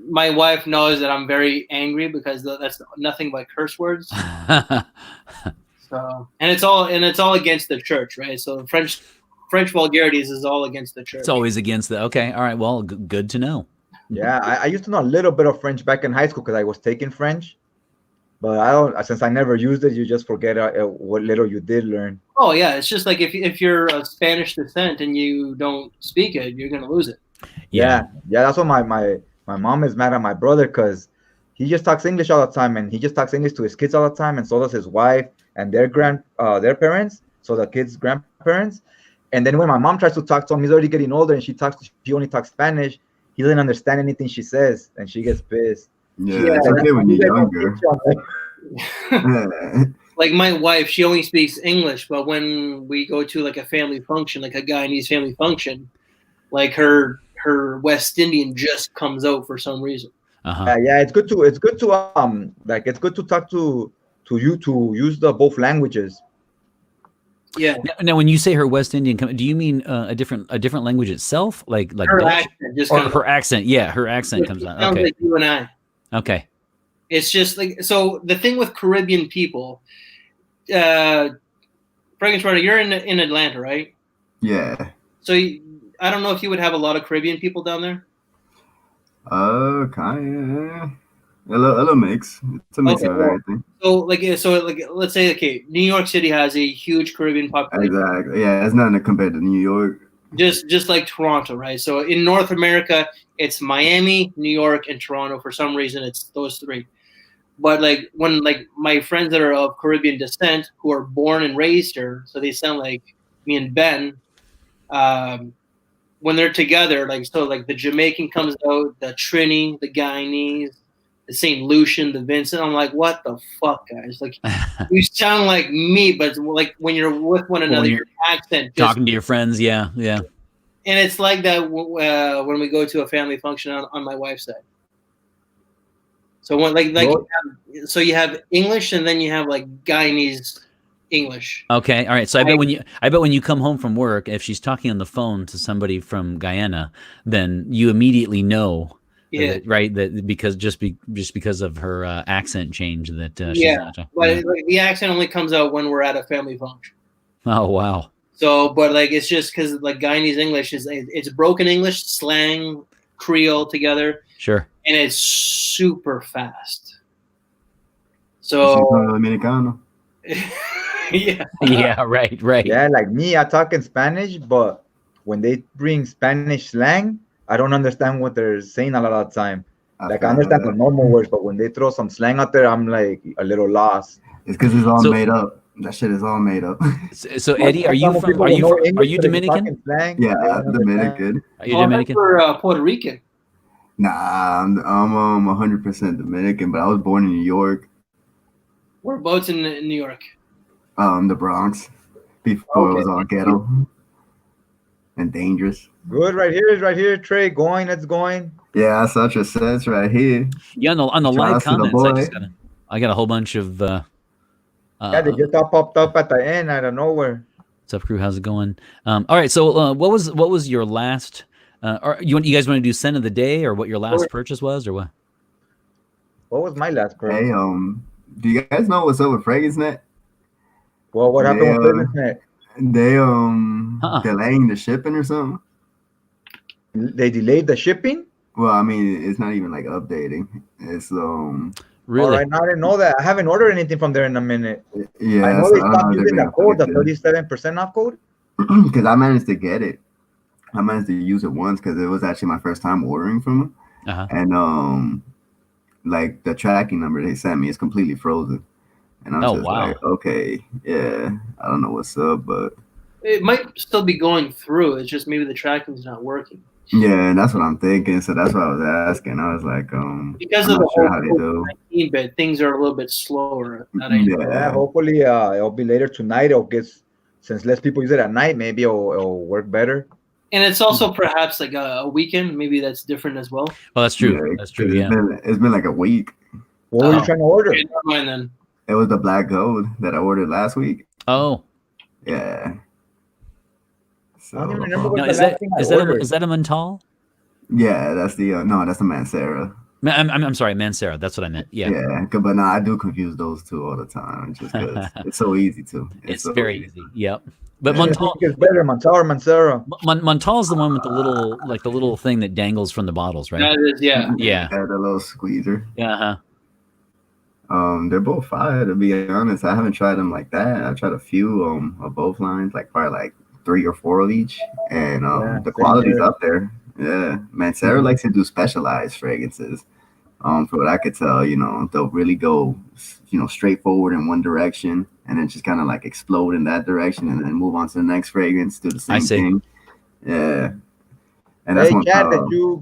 my wife knows that I'm very angry because that's nothing but curse words. So and it's all against the church, right? So French vulgarities is all against the church. It's always against the. Okay. All right. Well, good to know. Yeah, I used to know a little bit of French back in high school because I was taking French, but I don't. Since I never used it, you just forget what little you did learn. Oh yeah, it's just like if you're of Spanish descent and you don't speak it, you're gonna lose it. Yeah. That's what my mom is mad at my brother because he just talks English all the time, and he just talks English to his kids all the time, and so does his wife and their parents, so the kids' grandparents. And then when my mom tries to talk to him, he's already getting older, and she only talks Spanish. He doesn't understand anything she says, and she gets pissed. Yeah, it's okay when you're younger. Like my wife, she only speaks English, but when we go to like a family function, like a Guyanese family function, like her West Indian just comes out for some reason. Uh-huh. Yeah, it's good to talk to you to use the both languages. Yeah, Now, when you say her West Indian, do you mean a different language itself, like her Dutch? accent just Or comes her accent? Yeah, her accent it comes out. sounds Okay. like you and I. Okay. It's just like, so the thing with Caribbean people, Frankenstein, you're in Atlanta, right? Yeah. So I don't know if you would have a lot of Caribbean people down there. Kind of. A little mix. It's a mix Okay. of everything. So like let's say, okay, New York City has a huge Caribbean population, Exactly. Yeah, it's nothing compared to New York. just like Toronto, right? So in North America, it's Miami, New York, and Toronto. For some reason, it's those three. But like when like my friends that are of Caribbean descent who are born and raised here, so they sound like me and Ben. When they're together, like so, like the Jamaican comes out, the Trini, the Guyanese, the St. Lucian, the Vincent. I'm like, what the fuck, guys? Like, you sound like me, but like when you're with one another, you're your accent just, Talking to your friends, yeah. and it's like that when we go to a family function on my wife's side. So when so you have English, and then you have like Guyanese English. Okay, all right. So I bet when you come home from work, if she's talking on the phone to somebody from Guyana, then you immediately know, Yeah, right? That because just because of her accent change that she's yeah. not. But like, the accent only comes out when we're at a family function. Oh wow. So, but like it's just because like Guyanese English it's broken English, slang, Creole together, Sure. and it's super fast. She's So Dominicano. yeah, Yeah. Right. Yeah, like me, I talk in Spanish, but when they bring Spanish slang, I don't understand what they're saying a lot of the time. Like, I understand the normal words, but when they throw some slang out there, I'm like a little lost. It's because it's all made up. That shit is all made up. So Eddie, are you Dominican? Yeah, Dominican. Are you Dominican? Puerto Rican. Nah, I'm 100% Dominican, but I was born in New York. Whereabouts in New York? The Bronx, before it was all ghetto and dangerous. Good, right here, Trey. It's going. Yeah, such a sense right here. Yeah, on the live comments, I got a whole bunch of. Yeah, they just all popped up at the end out of nowhere. What's up, crew? How's it going? All right, so what was your last? Or you guys want to do send of the day, or what your last purchase was, or what? What was my last purchase? Hey, do you guys know what's up with FragranceNet? Well, what happened with FragranceNet? They delaying the shipping or something. They delayed the shipping? Well, I mean, it's not even like updating. It's Really? All right, now I didn't know that. I haven't ordered anything from there in a minute. Yeah, I know they stopped using the code, the 37% off code. Because I managed to get it. I managed to use it once because it was actually my first time ordering from them. And like the tracking number they sent me is completely frozen. And I'm just like, okay, yeah, I don't know what's up, but it might still be going through. It's just maybe the tracking's not working. Yeah, and that's what I'm thinking. So that's what I was asking. I was like, because I'm of not the sure whole how they do. bit, things are a little bit slower. Yeah, hopefully it'll be later tonight. Since less people use it at night, maybe it'll work better. And it's also perhaps like a weekend. Maybe that's different as well. Oh, that's true. Yeah, that's true. Yeah, it's been like a week. What were you trying to order? Okay, never mind then. It was the black gold that I ordered last week. Oh, yeah. So, I don't even remember what now, the last thing I ordered. Is that a Mental? Yeah, that's the no, that's the Mancera. I'm sorry, Mancera. That's what I meant. Yeah. Yeah, but no, I do confuse those two all the time, just because it's so easy to. It's so very easy. Yep. But Montal is better, Montal or Mancera. Montal is the one with the little thing that dangles from the bottles, right? That is, yeah. Yeah. Yeah, the little squeezer. Yeah. They're both fire, to be honest. I haven't tried them like that. I've tried a few of both lines, like probably like 3 or 4 of each, and the quality's up there. Yeah, Mancera likes to do specialized fragrances. From what I could tell, they'll really go, straightforward in one direction, and then just kind of like explode in that direction, and then move on to the next fragrance, do the same thing. Yeah. And that's Chad,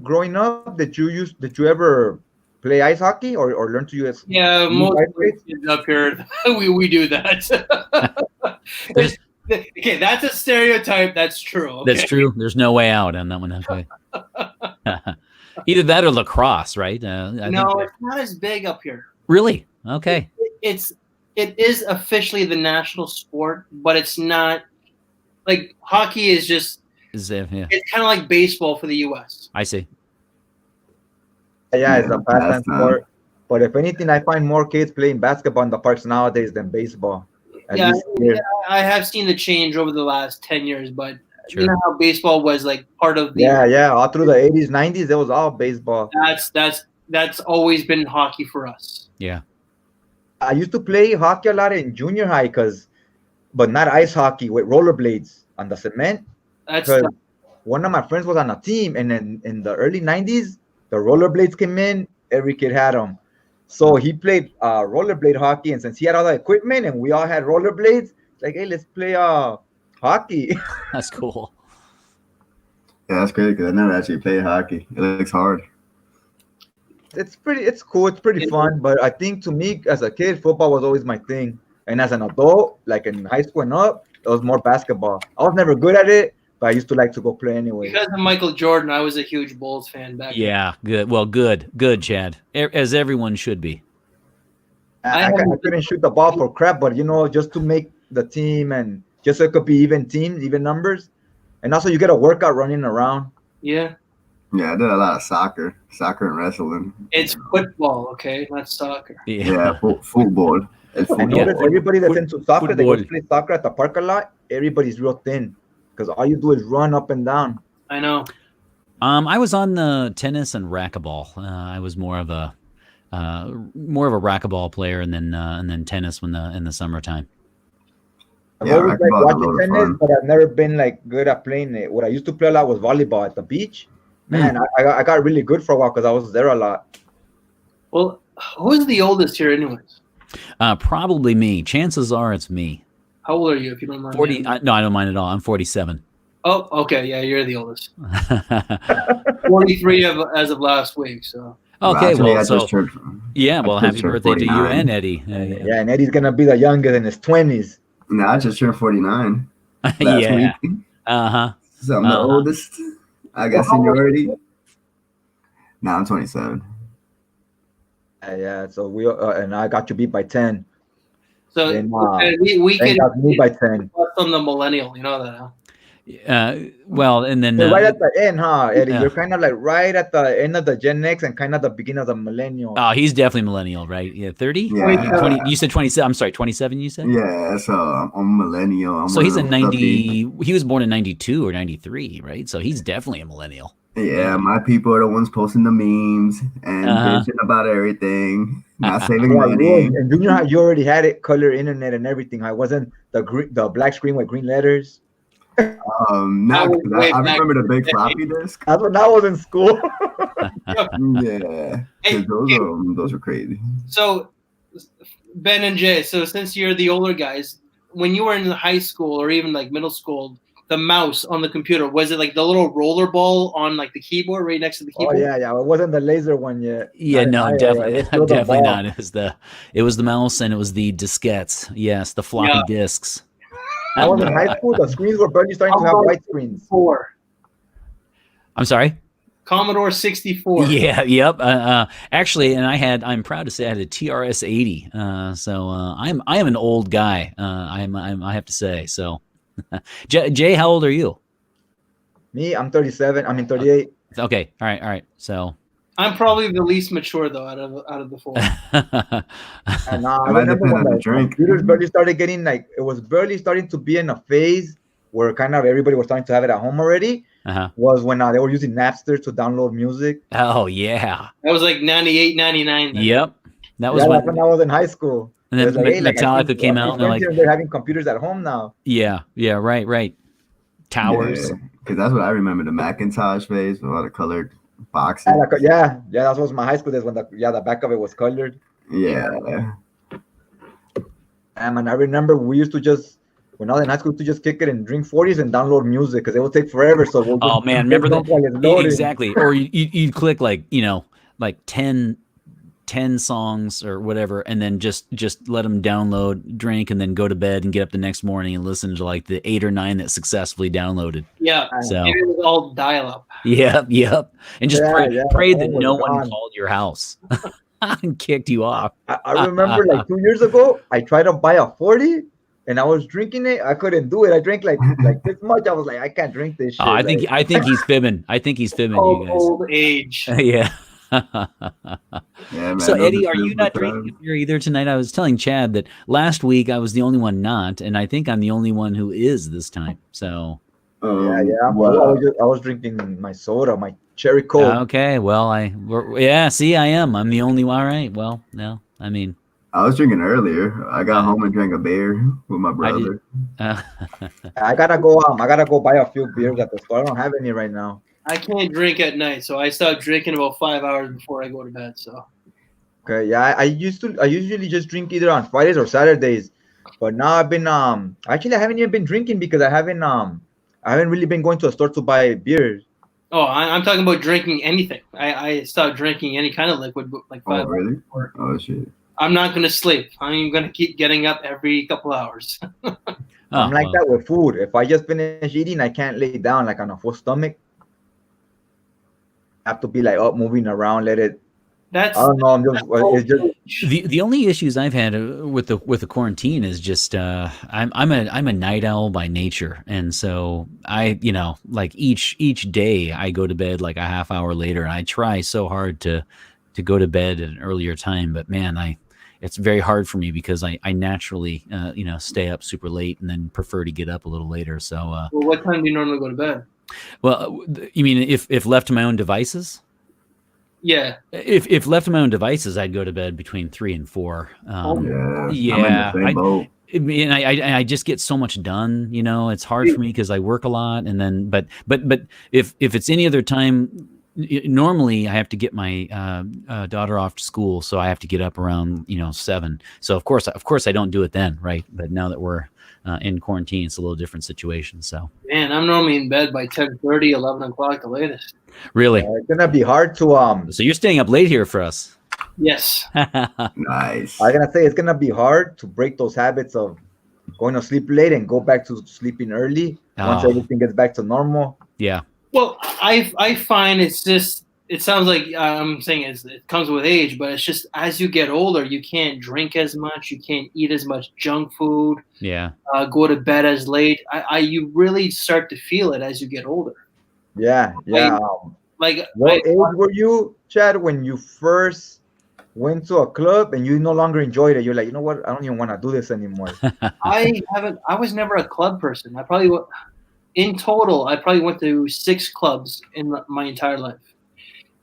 growing up, did you ever play ice hockey or learn to use? Yeah, most kids up here, we do that. Okay, that's a stereotype. That's true. Okay? That's true. There's no way out on that one. Okay. Either that or lacrosse, right? No, it's not as big up here. Really? Okay. It is officially the national sport, but it's not like hockey is just. It's kind of like baseball for the U.S. I see. Yeah, it's a pastime sport. But if anything, I find more kids playing basketball in the parks nowadays than baseball. Yeah, I have seen the change over the last 10 years, but you know how baseball was like part of the all through the 80s, 90s, it was all baseball. That's always been hockey for us. Yeah. I used to play hockey a lot in junior high but not ice hockey, with rollerblades on the cement. Because one of my friends was on a team, and then in the early 90s, the rollerblades came in, every kid had them. So he played rollerblade hockey, and since he had all the equipment and we all had rollerblades, like, hey, let's play hockey. That's cool. Yeah, that's great because I never actually played hockey. It looks hard. It's cool. It's pretty fun. But I think to me, as a kid, football was always my thing. And as an adult, like in high school and up, it was more basketball. I was never good at it, but I used to like to go play anyway. Because of Michael Jordan, I was a huge Bulls fan back then. Yeah, good. Well, good, Chad. As everyone should be. I couldn't shoot the ball for crap, but just to make the team and just so it could be even teams, even numbers, and also you get a workout running around. Yeah. Yeah, I did a lot of soccer and wrestling. It's football, okay, not soccer. Yeah, football. I noticed everybody that's into soccer, they go to play soccer at the park a lot. Everybody's real thin because all you do is run up and down. I know. I was on the tennis and racquetball. I was more of a racquetball player, and then tennis in the summertime. I've always liked watching tennis, but I've never been like good at playing it. What I used to play a lot was volleyball at the beach. Man, I got really good for a while because I was there a lot. Well, who's the oldest here, anyways? Probably me. Chances are it's me. How old are you, if you don't mind? 40. No, I don't mind at all. I'm 47. Oh, okay. Yeah, you're the oldest. 43 as of last week. So. Okay, actually, well, I so just turned, yeah, well, I just happy turned birthday to you 49. and Eddie. Yeah, and Eddie's gonna be the youngest in his 20s. No, I just turned 49 last Yeah. week. Uh-huh. So I'm the oldest. I got seniority. Nah, I'm 27. Yeah. So we and I got you beat by 10. So Then, we Then can got me by 10. on the millennial. You know that, huh? Well, and then So right at the end, huh, Eddie? yeah. You're kind of like right at the end of the Gen X and kind of the beginning of the millennial. Oh, he's definitely millennial, right? Yeah, 30? Yeah. 20, you said 27. I'm sorry, 27 you said? Yeah, so I'm millennial. So he's a 90. He was born in 92 or 93, right? So he's definitely a millennial. Yeah, my people are the ones posting the memes and bitching about everything, not saving money. And you know how you already had it, color internet and everything. I wasn't the black screen with green letters. I remember the big floppy disk. That's when I was in school. Yeah, those are crazy. So Ben and Jay, so since you're the older guys, when you were in high school or even like middle school, the mouse on the computer, was it like the little roller ball on like the keyboard right next to the keyboard? Oh yeah. It wasn't the laser one yet. Yeah, no, definitely not. It was the mouse and it was the diskettes. Yes, the floppy disks. I was in high school. The screens were barely starting to have white screens. I'm sorry? Commodore 64. Yeah, yep. Actually, and I'm proud to say I had a TRS 80. So I am an old guy. I have to say. So, Jay, how old are you? Me, I'm 37. I mean 38. Okay, all right. So I'm probably the least mature though out of the four. And I remember when the computers barely started getting it was barely starting to be in a phase where kind of everybody was starting to have it at home already. Was when they were using Napster to download music. Oh yeah, that was like 98, 99. Yep, that was when I was in high school. And then Metallica came out, and they're having computers at home now. Yeah, right. Towers. Because that's what I remember, the Macintosh phase with all the colored boxes. Yeah, that was my high school days when the back of it was colored. Yeah. And I remember we used to just, when I was in high school, to just kick it and drink 40s and download music because it would take forever. So remember that? Exactly. Or you'd click like 10 songs or whatever, and then just let them download, drink, and then go to bed and get up the next morning and listen to like the 8 or 9 that successfully downloaded. Yeah. So it was all dial up. Yep. And just pray that no one called your house and kicked you off. I remember like 2 years ago, I tried to buy a 40 and I was drinking it. I couldn't do it. I drank like this much. I was like, I can't drink this shit. I think he's fibbing. You guys. Old age. Yeah. Man, so Eddie, are you not drinking beer either tonight? I was telling Chad that last week I was the only one not, and I think I'm the only one who is this time. So well, I was drinking my soda, my cherry coke. Okay, well see, I am. I'm the only one. All right. Well, no, I mean, I was drinking earlier. I got home and drank a beer with my brother. I gotta go buy a few beers at the store. I don't have any right now. I can't drink at night, so I stop drinking about 5 hours before I go to bed. So, okay, yeah, I usually just drink either on Fridays or Saturdays, but now I've been actually I haven't even been drinking because I haven't really been going to a store to buy beers. Oh, I'm talking about drinking anything. I stopped drinking any kind of liquid like 5 hours. Really? Oh shit! I'm not gonna sleep. I'm gonna keep getting up every couple hours. I'm like that with food. If I just finish eating, I can't lay down like on a full stomach. Have to be like up, moving around, let it. I don't know. It's just the only issues I've had with the quarantine is just I'm a night owl by nature, and so I like each day I go to bed like a half hour later, and I try so hard to go to bed at an earlier time, but man, it's very hard for me because I naturally stay up super late and then prefer to get up a little later. So well, what time do you normally go to bed? Well, you mean if left to my own devices? Yeah. If left to my own devices, I'd go to bed between 3 and 4. Yeah. I just get so much done. It's hard for me because I work a lot, and then but if it's any other time, normally I have to get my daughter off to school, so I have to get up around 7. So of course I don't do it then, right? But now that we're in quarantine, it's a little different situation. So Man, I'm normally in bed by 10:30, 11 o'clock, the latest. really, It's gonna be hard to so you're staying up late here for us. Yes. Nice. I'm gonna say it's gonna be hard to break those habits of going to sleep late and go back to sleeping early once Oh. everything gets back to normal. Yeah. Well, I find it sounds like I'm saying it comes with age, but it's just as you get older, you can't drink as much, you can't eat as much junk food, Yeah. go to bed as late. You really start to feel it as you get older. Yeah. Like What age were you, Chad, when you first went to a club and you no longer enjoyed it? You're like, you know what? I don't even want to do this anymore. I was never a club person. In total, I probably went to 6 clubs in my entire life.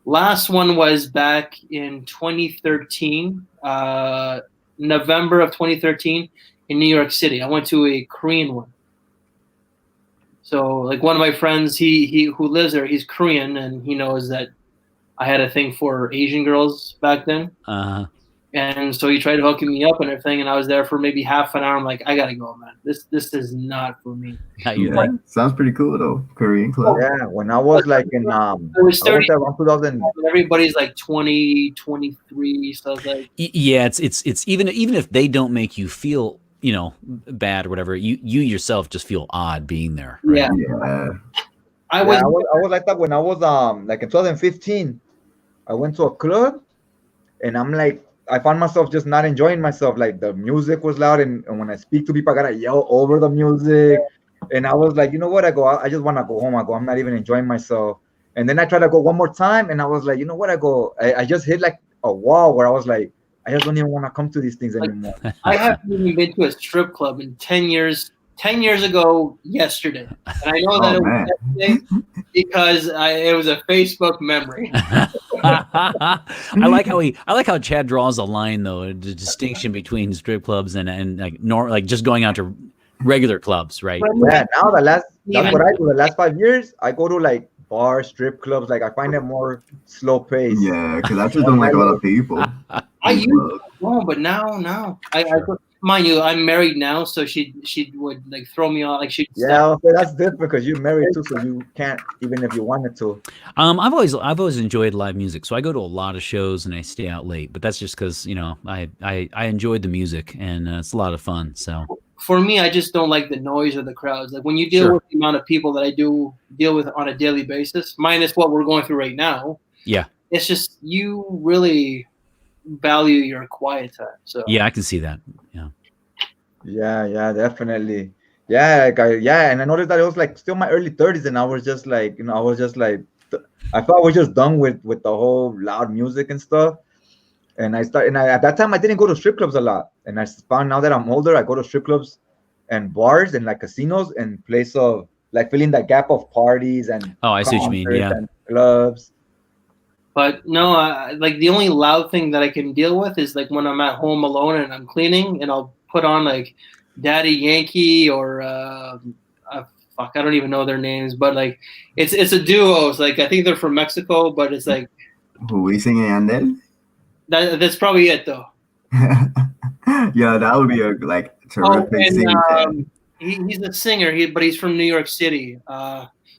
Last one was back in 2013, November of 2013 in New York City. I went to a Korean one. So like one of my friends, he who lives there, he's Korean, and he knows that I had a thing for Asian girls back then. And so he tried hooking me up and everything, and I was there for maybe half an hour. I'm like, I gotta go, man. This is not for me. Yeah, sounds pretty cool though. Korean club. Yeah, when I was like in I was I 30. went there around 2000. Everybody's like 20, 23. So I was like, Yeah, it's even if they don't make you feel bad or whatever, you yourself just feel odd being there. Right? yeah. I was like that when I was like in 2015. I went to a club and I'm like, I found myself just not enjoying myself. Like the music was loud, and when I speak to people, I gotta yell over the music. And I was like, you know what? I just want to go home. I'm not even enjoying myself. And then I tried to go one more time, and I was like, you know what? I just hit like a wall where I was like, I just don't even want to come to these things anymore. I haven't even been to a strip club in 10 years. 10 years ago yesterday, and I know that it was yesterday because it was a Facebook memory. I like how Chad draws a line though, the distinction between strip clubs and like just going out to regular clubs, right? Yeah, now that's what I do. The last 5 years, I go to like bars, strip clubs. Like I find it more slow paced. Yeah, because I just don't like a lot of people. I used to go, but now I mind you, I'm married now, so she would like throw me off, like she'd that's different because you're married too, so you can't even if you wanted to. I've always enjoyed live music, so I go to a lot of shows and I stay out late. But that's just because I enjoyed the music and it's a lot of fun. So for me, I just don't like the noise of the crowds. Like when you deal with the amount of people that I do deal with on a daily basis, minus what we're going through right now. Yeah, it's just you really value your quiet time. So yeah, I can see that. Yeah, definitely. Yeah, and I noticed that it was like still my early 30s, and I was just like, I thought I was just done with the whole loud music and stuff. And at that time I didn't go to strip clubs a lot, and I found now that I'm older, I go to strip clubs and bars and like casinos in place of like filling that gap of parties and I see what you mean. Yeah, and clubs. But no, like the only loud thing that I can deal with is like when I'm at home alone and I'm cleaning, and I'll put on like Daddy Yankee or fuck, I don't even know their names, but like it's a duo. It's like I think they're from Mexico, but it's like Wisin and Yandel. That's probably it though. Yeah, that would be a like terrific scene. He's a singer, but he's from New York City.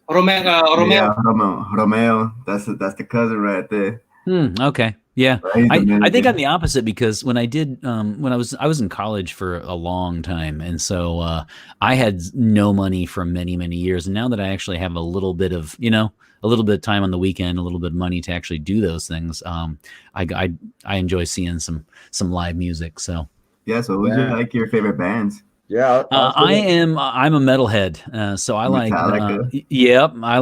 Romeo. Yeah, Romeo. That's the cousin right there. Okay. Yeah. Right? I think I'm the opposite because when I did when I was in college for a long time, and so I had no money for many years, and now that I actually have a little bit of time on the weekend, a little bit of money to actually do those things, I enjoy seeing some live music. So yeah. So who's your favorite bands? Yeah, I'm a metalhead, so I like I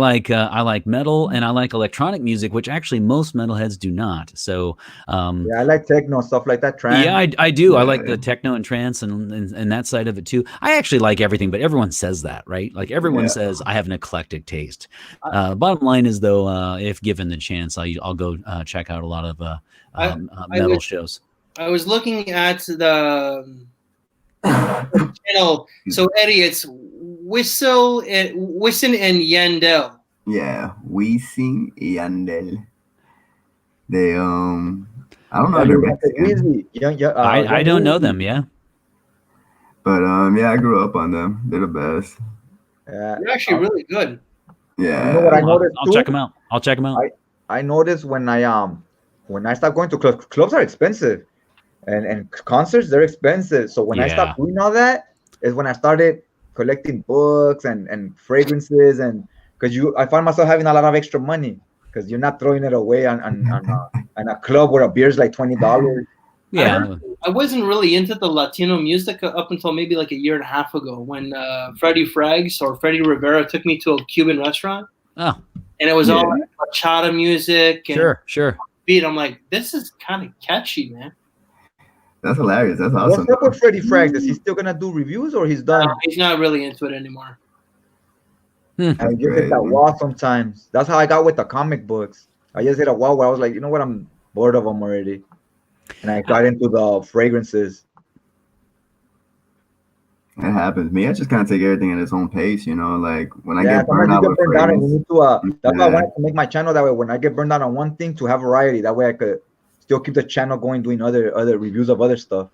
like metal, and I like electronic music, which actually most metalheads do not. So I like techno stuff like that. Trance. Yeah, I do. Yeah. I like the techno and trance and that side of it too. I actually like everything, but everyone says that, right? Like everyone says I have an eclectic taste. Bottom line is though, if given the chance, I'll go check out a lot of metal shows. I was looking at the channel. So Eddie, it's Wisin and Yandel. Yeah, Wisin y Yandel. They I don't know Yeah, if you they're were gonna say Mexican, Weezy. I Young don't know Weezy. them. Yeah. but yeah, I grew up on them. They're the best. Yeah. They're actually really good. You know what I Yeah, noticed I'll too? check them out. I'll check them out. I noticed when I stopped going to clubs. Clubs are expensive, and concerts they're expensive. So when I Yeah. stopped doing all that is when I started collecting books and fragrances, and because I found myself having a lot of extra money because you're not throwing it away on a club where a beer's like $20. Yeah. I wasn't really into the Latino music up until maybe like a year and a half ago when Freddie Frags or Freddie Rivera took me to a Cuban restaurant, Oh, and it was Yeah. all like bachata music and sure. beat. I'm like, this is kind of catchy, man. that's hilarious. That's What's awesome. up with Freddie Frags? Is he still gonna do reviews or he's done? He's not really into it anymore. I That's just hit that crazy. wall sometimes. That's how I got with the comic books. I just hit a wall where I was like, you know what, I'm bored of them already, and I got into the fragrances. It happens. Me, I just kind of take everything at its own pace, you know. Like when I Yeah, get burned sometimes you out get with burned out, and you fragrance, need to. That's why I yeah, wanted to make my channel that way. When I get burned out on one thing, to have variety. That way, I could still keep the channel going, doing other reviews of other stuff.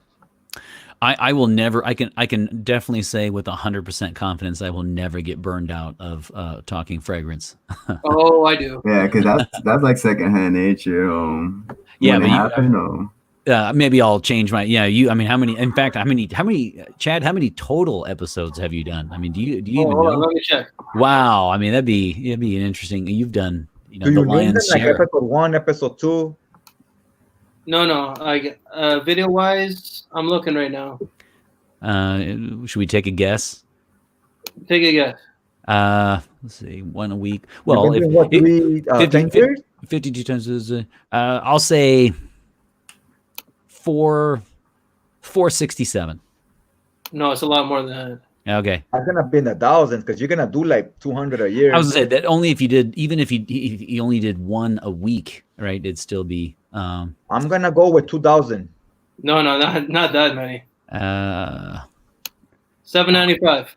I will never. I can definitely say with 100% confidence, I will never get burned out of talking fragrance. Oh, I do. yeah, because that's like secondhand nature. Yeah, When it but happened, maybe I'll change my. Yeah, you. I mean, how many? In fact, how many? Chad? How many total episodes have you done? I mean, do you even Hold on, know? let me check. Wow. I mean, it'd be an interesting. You've done, Do the you name them lion's like share. episode 1, episode 2? No. Video wise, I'm looking right now. Should we take a guess? Take a guess. Let's see, one a week. You've Well, been if doing what, 10 years? 52 times is, I'll say 467. No, it's a lot more than that. Okay. I'm gonna be in the thousands because you're gonna do like 200 a year. I was gonna say that only if you did, even if you only did one a week, right? It'd still be, I'm gonna go with 2,000. No, not that many. 795.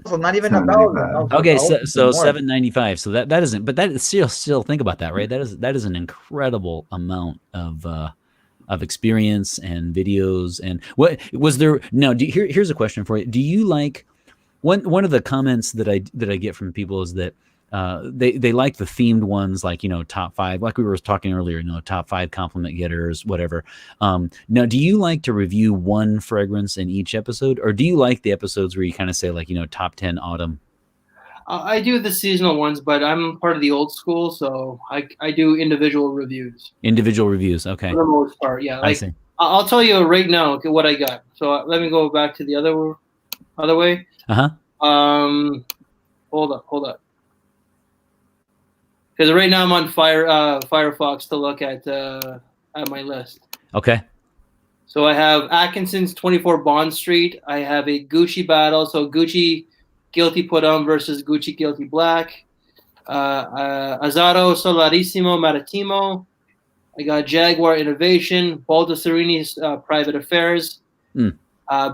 So not even 795. 1,000. okay. I was So thinking more. 795. So that isn't, but that is still think about that, right? That is an incredible amount of experience and videos. And what was there? No, here's a question for you. Do you like one of the comments that I get from people is that they like the themed ones, like top 5, like we were talking earlier, top 5 compliment getters, whatever. Now, do you like to review one fragrance in each episode, or do you like the episodes where you kind of say like top 10 autumn? I do the seasonal ones, but I'm part of the old school, so I do individual reviews. Individual reviews, okay. For the most part, yeah. I see. I'll tell you right now what I got. So let me go back to the other way. Hold up. Because right now I'm on Firefox to look at my list. Okay. So I have Atkinson's 24 Bond Street. I have a Gucci battle. So Gucci Guilty Put On versus Gucci Guilty Black. Azzaro Solarissimo Maritimo. I got Jaguar Innovation. Baldesserini's Private Affairs.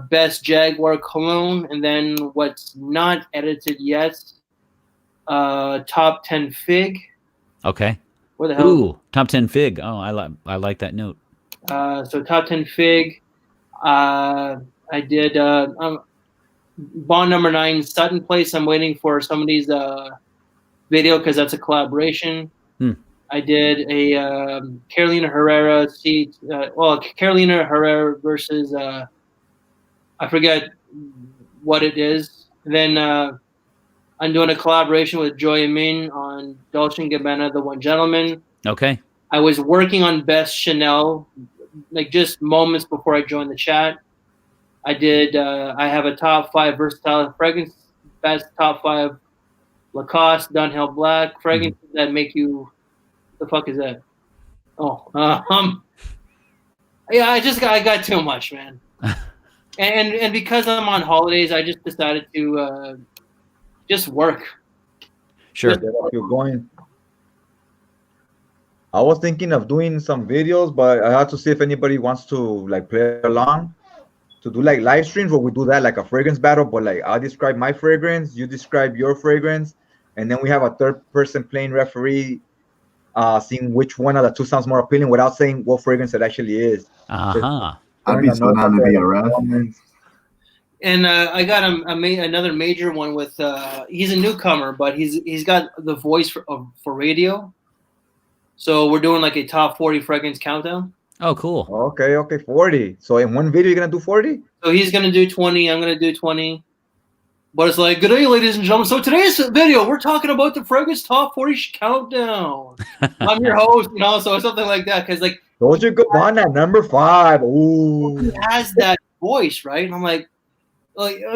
Best Jaguar Cologne. And then what's not edited yet, Top 10 Fig. Okay. Where the hell? Ooh, top 10 Fig. Oh, I like that note. So top 10 Fig. I did Bond number 9 Sutton Place. I'm waiting for somebody's video because that's a collaboration. I did a Carolina Herrera Carolina Herrera versus I forget what it is. And then I'm doing a collaboration with Joy Min on Dolce & Gabbana, The One Gentleman. Okay. I was working on Best Chanel, like just moments before I joined the chat. I did. I have a top 5 versatile fragrance. Best top 5 Lacoste Dunhill Black fragrances that make you. The fuck is that? Oh, yeah. I got too much, man. and because I'm on holidays, I just decided to just work. Sure. Get up, you're going. I was thinking of doing some videos, but I have to see if anybody wants to like play along to do like live streams where we do that like a fragrance battle. But like I'll describe my fragrance, you describe your fragrance, and then we have a third person playing referee, seeing which one of the two sounds more appealing without saying what fragrance it actually is. Uh-huh. I'd be so down to be a ref. And I got another major one with. He's a newcomer, but he's got the voice for radio. So we're doing like a top 40 fragrance countdown. Oh, cool. Okay, 40. So in one video, you're gonna do 40? So he's gonna do 20. I'm gonna do 20. But it's like, good day, ladies and gentlemen. So today's video, we're talking about the fragrance top 40 countdown. I'm your host, so something like that. Because like, Dolce Gabbana at number 5. Ooh, he has that voice, right? And I'm like,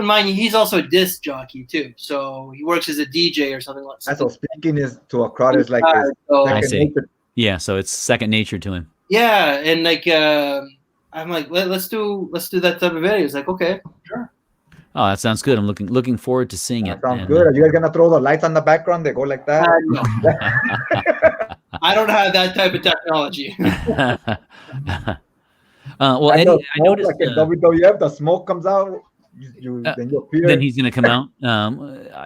mind you, he's also a disc jockey too. So he works as a DJ or something like that. so speaking is to a crowd is like this. I see. Yeah, so it's second nature to him. Yeah, and like I'm like, let's do that type of video. He's like, okay, sure. Oh, that sounds good. I'm looking forward to seeing it. Sounds good. Are you guys gonna throw the lights on the background? They go like that. No. I don't have that type of technology. Well, Eddie, I noticed like in WWF, the smoke comes out. Then you appear. Then he's going to come out.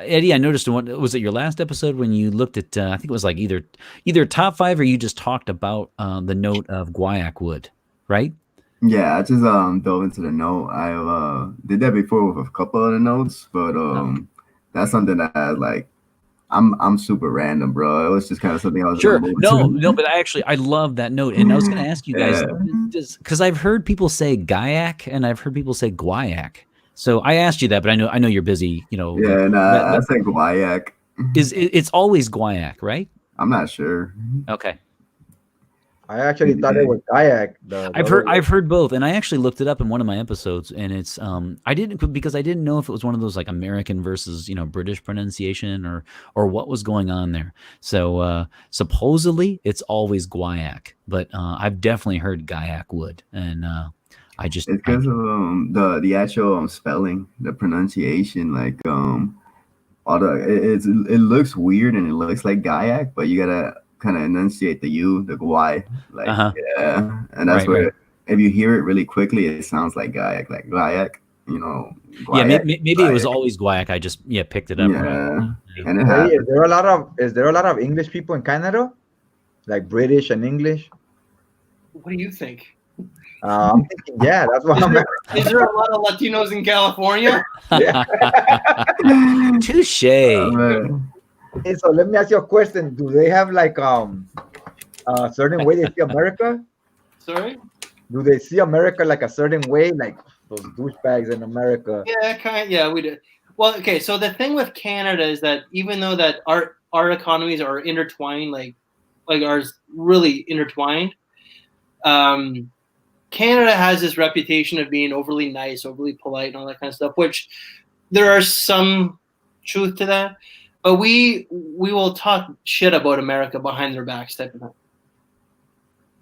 Eddie, I noticed was it your last episode when you looked at? I think it was like either top 5 or you just talked about the note of guaiac wood, right? Yeah, I just dove into the note. I did that before with a couple of the notes, but that's something that I'm super random, bro. It was just kind of something I was sure. No, but I love that note, and I was going to ask you guys because I've heard people say guaiac and I've heard people say guaiac. So I asked you that, but I know you're busy. Yeah, I say guaiac. It's always guaiac, right? I'm not sure. Okay. I actually thought it was guaiac. I've heard both, and I actually looked it up in one of my episodes, and it's I didn't know if it was one of those like American versus British pronunciation or what was going on there. So supposedly it's always guaiac, but I've definitely heard guaiac wood, and it's because of the actual spelling, the pronunciation, like all it looks weird and it looks like guaiac, but you gotta kind of enunciate the U, the guai, like yeah, and that's where if you hear it really quickly, it sounds like guaiac, guaiac. Guaiac, yeah, maybe it was always guaiac. I just picked it up. Yeah, right. and is there a lot of English people in Canada, like British and English? What do you think? I'm thinking, yeah, that's what I'm. Is there a lot of Latinos in California? Touche. Hey, so let me ask you a question. Do they have like a certain way they see America? Sorry? Do they see America like a certain way, like those douchebags in America? Yeah, we do. Well, okay, so the thing with Canada is that even though that our economies are intertwined, like ours really intertwined, Canada has this reputation of being overly nice, overly polite, and all that kind of stuff, which there are some truth to that. But we will talk shit about America behind their backs, type of thing.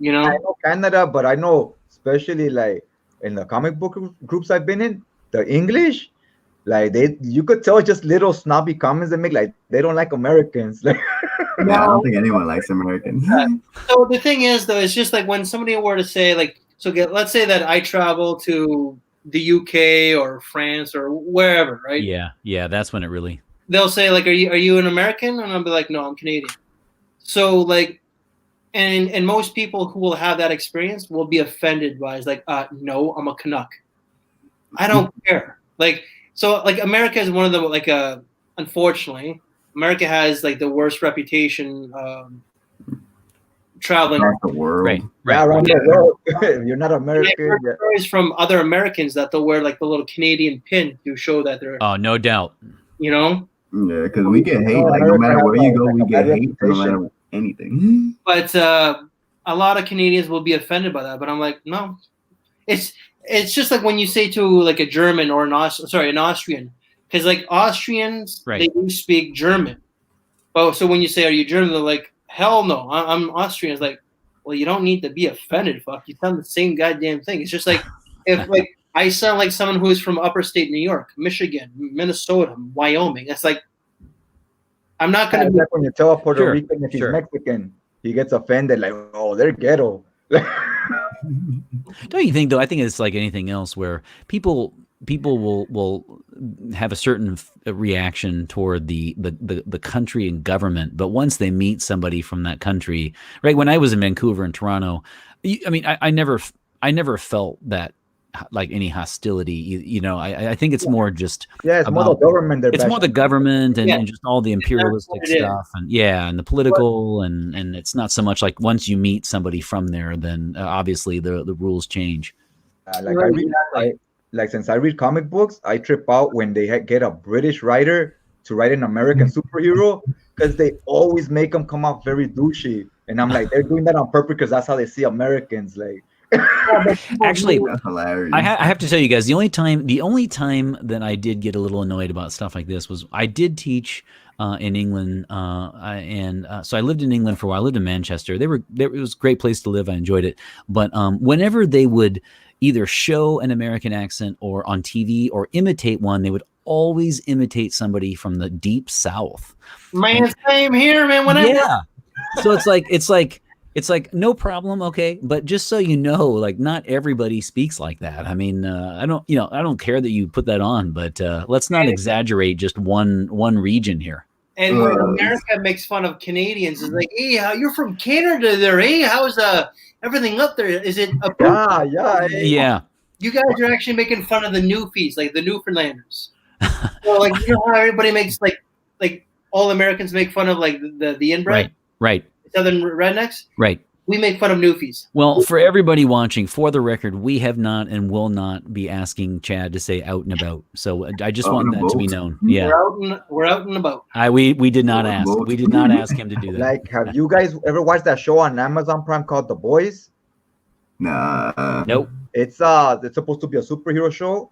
I know Canada, but I know especially like in the comic book groups I've been in, the English, like you could tell just little snobby comments they make, like they don't like Americans. Like, yeah, I don't think anyone likes Americans. So the thing is, though, it's just like when somebody were to say, like, let's say that I travel to the UK or France or wherever, right? Yeah, that's when it really. They'll say, like, are you an American? And I'll be like, no, I'm Canadian. So, like, and most people who will have that experience will be offended by it's like, no, I'm a Canuck. I don't care. Like, so, like, America is one of the, like, unfortunately, America has, like, the worst reputation traveling around the world. Right. Around the world. You're not American. I've heard stories from other Americans that they'll wear, like, the little Canadian pin to show that they're. Oh, no doubt. Yeah, because we get hate. Like no matter where you go, we get hate no matter anything. But a lot of Canadians will be offended by that. But I'm like, no, it's just like when you say to like a German or an Austrian, because like Austrians they do speak German. Oh, so when you say, "Are you German?" They're like, "Hell no, I'm Austrian." It's like, well, you don't need to be offended. Fuck, you sound the same goddamn thing. It's just like if like. I sound like someone who is from upper state New York, Michigan, Minnesota, Wyoming. It's like I'm not going to be. Like when you tell a Puerto Rican if he's Mexican, he gets offended. Like, oh, they're ghetto. Don't you think though? I think it's like anything else where people people will have a certain reaction toward the country and government, but once they meet somebody from that country, right? When I was in Vancouver and Toronto, I mean, I never felt that like any hostility. You know, I think it's more just it's more the government. It's more the government and just all the That's imperialistic what it is. stuff, and the political, and it's not so much like once you meet somebody from there, then obviously the rules change. Like since I read comic books, I trip out when they get a British writer to write an American superhero because they always make them come off very douchey, and I'm like, they're doing that on purpose because that's how they see Americans. Like, Actually, That's hilarious. I have to tell you guys, the only time that I did get a little annoyed about stuff like this was I did teach in England, so I lived in England for a while. I lived in Manchester. It was a great place to live. I enjoyed it, but whenever they would either show an American accent or on TV or imitate one, they would always imitate somebody from the deep South. Man, same here, man. Whenever Yeah. So it's like no problem, okay, but just so you know, like not everybody speaks like that. I mean, I don't care that you put that on, but let's not exaggerate just one region here. And when America makes fun of Canadians, it's like, hey, you're from Canada there, hey? How's everything up there? Is it a Yeah. You guys are actually making fun of the Newfies, like the Newfoundlanders. So like, you know how everybody makes like all Americans make fun of like the inbred, Right. Southern rednecks, Right. We make fun of Newfies. Well, for everybody watching, for the record, we have not and will not be asking Chad to say out and about. So I just want that to be known. Yeah, we're out and about. We did not ask. We did not ask him to do that. Like, have you guys ever watched that show on Amazon Prime called The Boys? Nah. Nope. It's supposed to be a superhero show.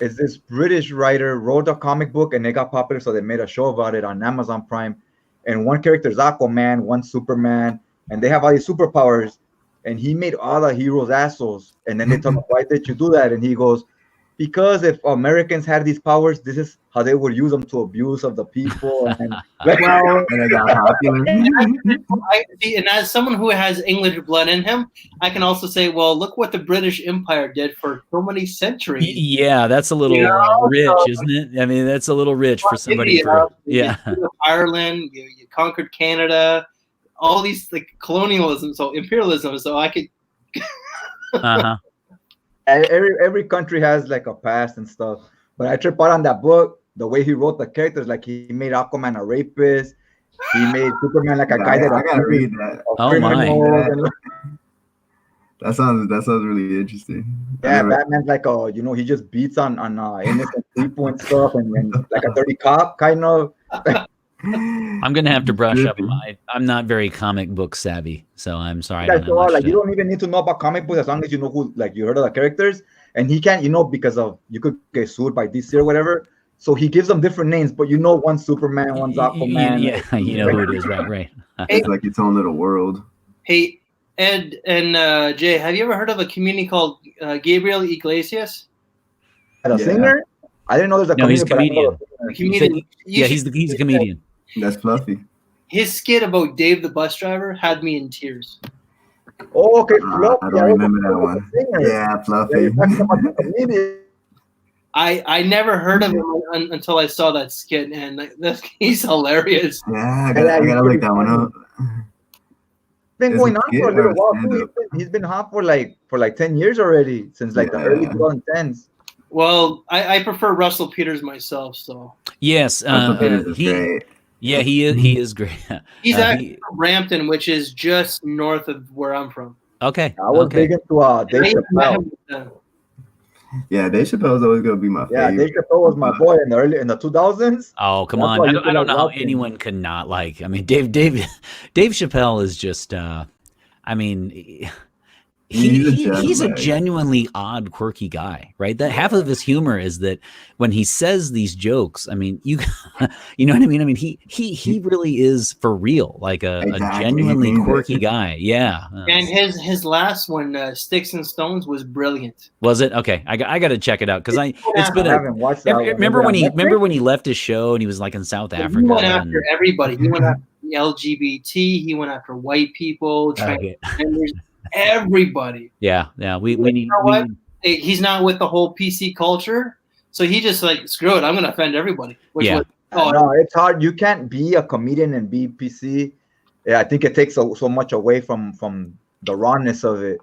It's this British writer wrote a comic book and it got popular, so they made a show about it on Amazon Prime. And one character is Aquaman, one Superman, and they have all these superpowers. And he made all the heroes assholes. And then they talk, why did you do that? And he goes, because if Americans had these powers, this is how they would use them to abuse of the people. And like, And I got popular. And as someone who has English blood in him, I can also say, well, look what the British Empire did for so many centuries. Yeah, that's a little rich, isn't it? I mean, that's a little rich for somebody. You Ireland, you conquered Canada, all these like colonialism, so imperialism. So I could. Every country has like a past and stuff, but I trip out on that book. The way he wrote the characters, like he made Aquaman a rapist, he made Superman like a guy that I gotta read that. Oh my! That sounds really interesting. Yeah, Batman's like he just beats on innocent people and stuff, and like a dirty cop kind of. I'm gonna have to brush up. I'm not very comic book savvy, so I'm sorry. You don't even need to know about comic books as long as you know who, like you heard of the characters, and he can't, because of you could get sued by DC or whatever. So he gives them different names, but one's Superman, one's Aquaman. Yeah, you know who it is, right? It's like its own little world. Hey, Ed and Jay, have you ever heard of a comedian called Gabriel Iglesias? A singer? I didn't know there's a comedian. No, he's a comedian. He's a comedian. That's Fluffy. His skit about Dave the bus driver had me in tears. Oh, okay. I don't remember that one. Yeah, Fluffy. I never heard of him until I saw that skit, and he's hilarious. Yeah, I gotta look that one up. Been going on for a little while. He's been hot for like 10 years already, since like the early 2010s. Well, I prefer Russell Peters myself, so. Yes, he is great. He's actually from Brampton, which is just north of where I'm from. Okay. I was big into Dave Chappelle. Yeah, Dave Chappelle is always gonna be my favorite. Yeah, Dave Chappelle was my boy in the 2000s. Oh, come on! I don't know how anyone could not like. I mean, Dave Chappelle is just. I mean. He's a genuinely odd, quirky guy, right? That half of his humor is that when he says these jokes, I mean, you know what I mean? I mean, he really is for real, like a genuinely quirky guy. Yeah. And his last one, Sticks and Stones, was brilliant. Was it? Okay, I got to check it out because I haven't watched that. Remember when he left his show and he was like in South Africa? He went after everybody. He went after the LGBT. He went after white people, transgenders. Everybody. Yeah. We need. You know what? He's not with the whole PC culture, So he just like, screw it, I'm gonna offend everybody. Which Yeah. was, No, it's hard. You can't be a comedian and be PC. Yeah, I think it takes so much away from the rawness of it.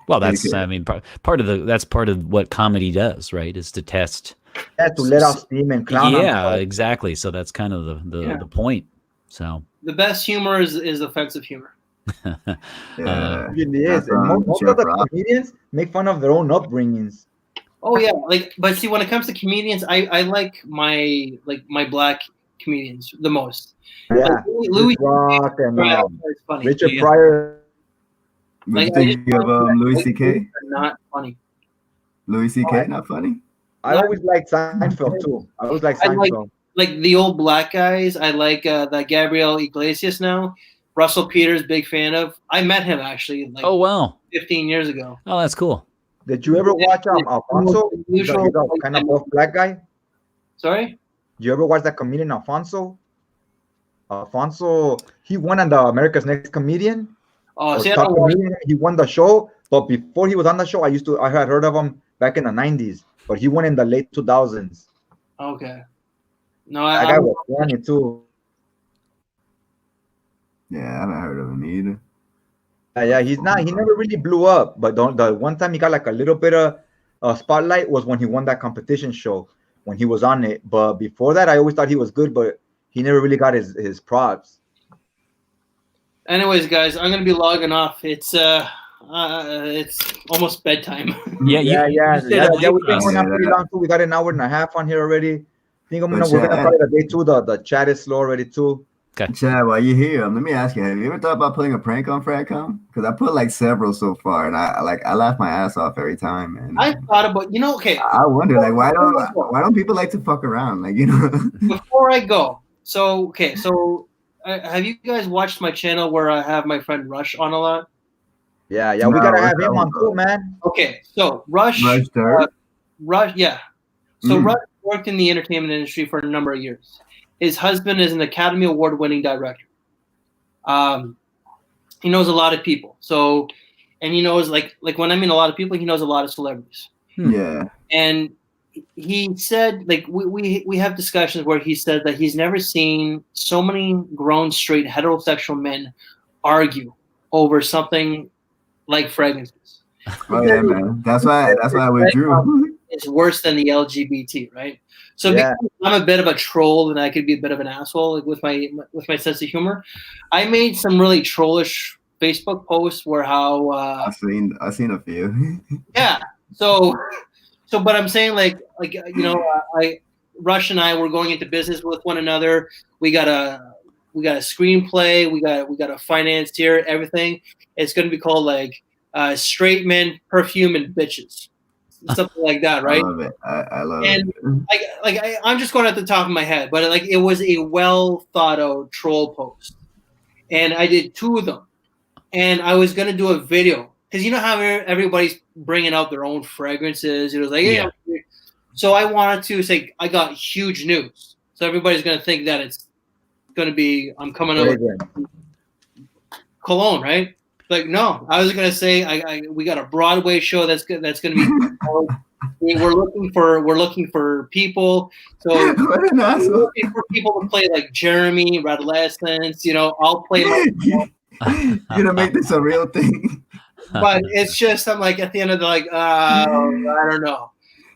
Well, that's I mean part of what comedy does, right? Is to test. Yeah, to let out steam and clown. Yeah, exactly. So that's kind of the point. So the best humor is offensive humor. It really is. And most of the comedians make fun of their own upbringings. Oh yeah, but see, when it comes to comedians, I like my black comedians the most. Yeah, like Louis Rock and funny. Richard Pryor. What do you think of Louis C.K.? Not funny. Louis C.K. not funny. I always liked Seinfeld too. I always like Seinfeld. Like the old black guys. I like that Gabriel Iglesias now. Russell Peters, big fan of. I met him actually. Like, oh wow, 15 years ago. Oh, that's cool. Did you ever watch Alfonso? He's a kind of buff black guy. Sorry? You ever watch that comedian Alfonso? Alfonso, he won on the America's Next Comedian. Oh, see, he won the show, but before he was on the show, I had heard of him back in the 90s, but he won in the late 2000s. Okay. No, that guy was funny too. Yeah, I haven't heard of him either. Yeah, he never really blew up, but the one time he got like a little bit of spotlight was when he won that competition show when he was on it. But before that, I always thought he was good, but he never really got his props. Anyways, guys, I'm gonna be logging off. It's almost bedtime. Yeah. We've been going on pretty long too. We got an hour and a half on here already. I think we're gonna call it a day too. The chat is slow already too. Okay. Chad, while you're here, let me ask you: have you ever thought about putting a prank on Fradcom? Because I put like several so far, and I laugh my ass off every time. And I thought about, okay. I wonder, like, why don't people like to fuck around, like, Before I go, so have you guys watched my channel where I have my friend Rush on a lot? Yeah, we gotta have him on too, man. Okay, so Rush, yeah. So Rush worked in the entertainment industry for a number of years. His husband is an Academy Award-winning director. He knows a lot of people. So, and he knows like when I mean a lot of people, he knows a lot of celebrities. Yeah. And he said, like we have discussions where he said that he's never seen so many grown straight heterosexual men argue over something like fragrances. Oh yeah, man. That's why I withdrew. It's worse than the LGBT, right? So because I'm a bit of a troll and I could be a bit of an asshole, like with my sense of humor, I made some really trollish Facebook posts where how I've seen a few. Yeah. So but I'm saying like Rush and I were going into business with one another. We got a screenplay, we got a financier, everything. It's gonna be called like Straight Men, Perfume, and Bitches. Something like that, right? I love it. I love and it. I'm just going at the top of my head, but like it was a well thought out troll post, and I did 2 of them, and I was gonna do a video because you know how everybody's bringing out their own fragrances. It was like, yeah. So I wanted to say I got huge news, so everybody's gonna think that it's gonna be I'm coming up with cologne, right? Like no, I was gonna say we got a Broadway show that's gonna be. We're looking for people. So what an asshole. we're looking for people to play like Jeremy, Adolescents. I'll play. You're gonna make this a real thing. But it's just I'm like at the end of the I don't know.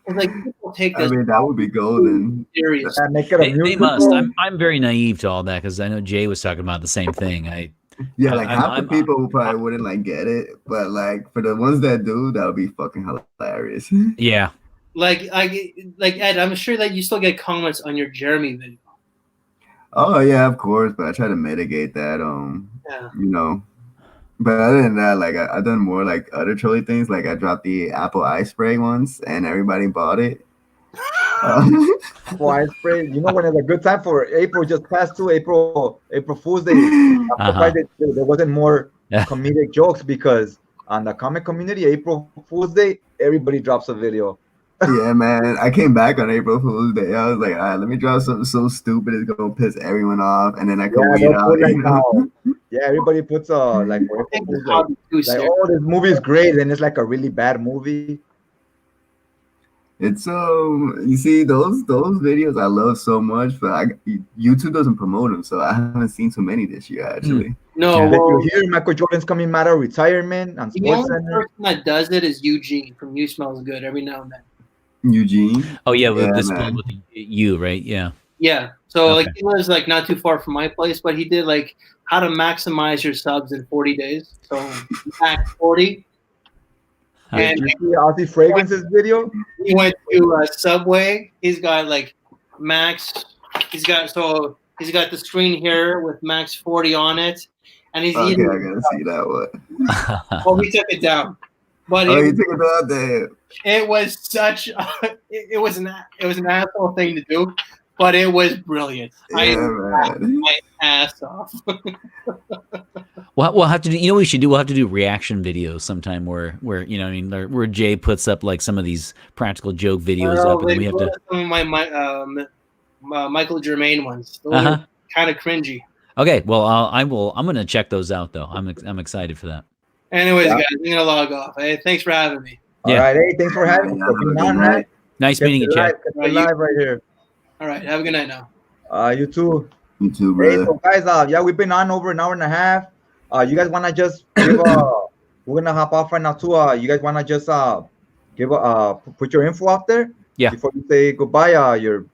It's like people take this. I mean that would be golden. Serious. They must. I'm very naive to all that because I know Jay was talking about the same thing. Half the people who probably wouldn't like get it, but like for the ones that do, that would be fucking hilarious. Yeah. Like Ed, I'm sure that you still get comments on your Jeremy video. Oh yeah, of course, but I try to mitigate that. But other than that, like I done more like other trolly things. Like I dropped the apple eye spray once, and everybody bought it. Apple eye spray. When it's a good time for April just passed to April Fool's Day. There wasn't more comedic jokes because on the comic community, April Fool's Day, everybody drops a video. Yeah, man. I came back on April Fool's Day. I was like, all right, let me drop something so stupid it's gonna piss everyone off, and then I can weed out. Yeah, everybody puts like oh, this movie is great, and it's like a really bad movie. It's you see those videos I love so much, but YouTube doesn't promote them, so I haven't seen too many this year actually. No, Yeah. Did well, you hear Michael Jordan's coming out of retirement on the Sports only Center? person that does it is Eugene from You Smells Good every now and then. Eugene. Oh yeah, with Yeah, this man. with you, right? Yeah. Yeah. So like Okay. he lives like not too far from my place, but he did like how to maximize your subs in 40 days. So max 40. Did And you see Ozzy Fragrance's video? he went to Subway. He's got like max. He's got the screen here with max 40 on it, and he's Okay, eating. I gotta see that one. Oh, he took it down, but Oh, it, you took it out there. it was such. It was an asshole thing to do, but it was brilliant. I Yeah, laughed man. my ass off. We'll have to do. You know, what we should do. We'll have to do reaction videos sometime where you know, what I mean, where Jay puts up like some of these practical joke videos up, and we have to. Some of my Michael Germain ones. Those Uh-huh. are kind of cringy. Okay, well, I'm gonna check those out though. I'm excited for that. Anyways, Yeah. guys, I'm gonna log off. Hey, thanks for having me. All Yeah. right, hey, thanks for having me. Yeah, For being have a on, good man. night. Nice Kept meeting it you, Chad. live, kept it live right here. All right, have a good night now. You too. You too, Hey, brother. so guys, yeah, we've been on over an hour and a half. You guys wanna just give we're gonna hop off right now too. You guys wanna just give put your info out there? Yeah. Before you say goodbye, your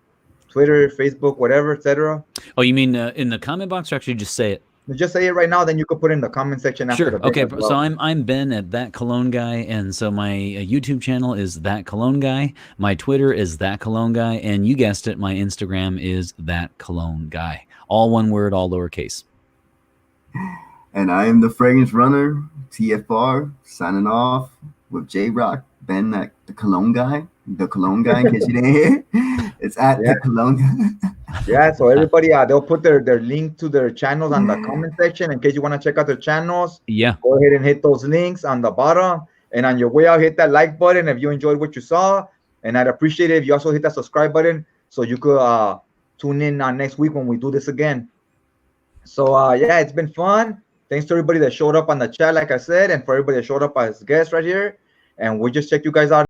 Twitter, Facebook, whatever, etc. Oh, you mean in the comment box, or actually just say it? Just say it right now, then you could put it in the comment section after Sure. the video Okay. as well. So I'm Ben at That Cologne Guy, and so my YouTube channel is That Cologne Guy. My Twitter is That Cologne Guy, and you guessed it, my Instagram is That Cologne Guy. All one word, all lowercase. And I am the Fragrance Runner, TFR, signing off with J Rock, Ben, the Cologne Guy. The Cologne Guy, in case you didn't hear. It's at Yeah. the Cologne Guy. Yeah, so everybody, they'll put their link to their channels on the comment section in case you want to check out their channels. Yeah. Go ahead and hit those links on the bottom. And on your way out, hit that like button if you enjoyed what you saw. And I'd appreciate it if you also hit that subscribe button so you could tune in next week when we do this again. So, yeah, it's been fun. Thanks to everybody that showed up on the chat, like I said, and for everybody that showed up as guests right here. And we'll just check you guys out.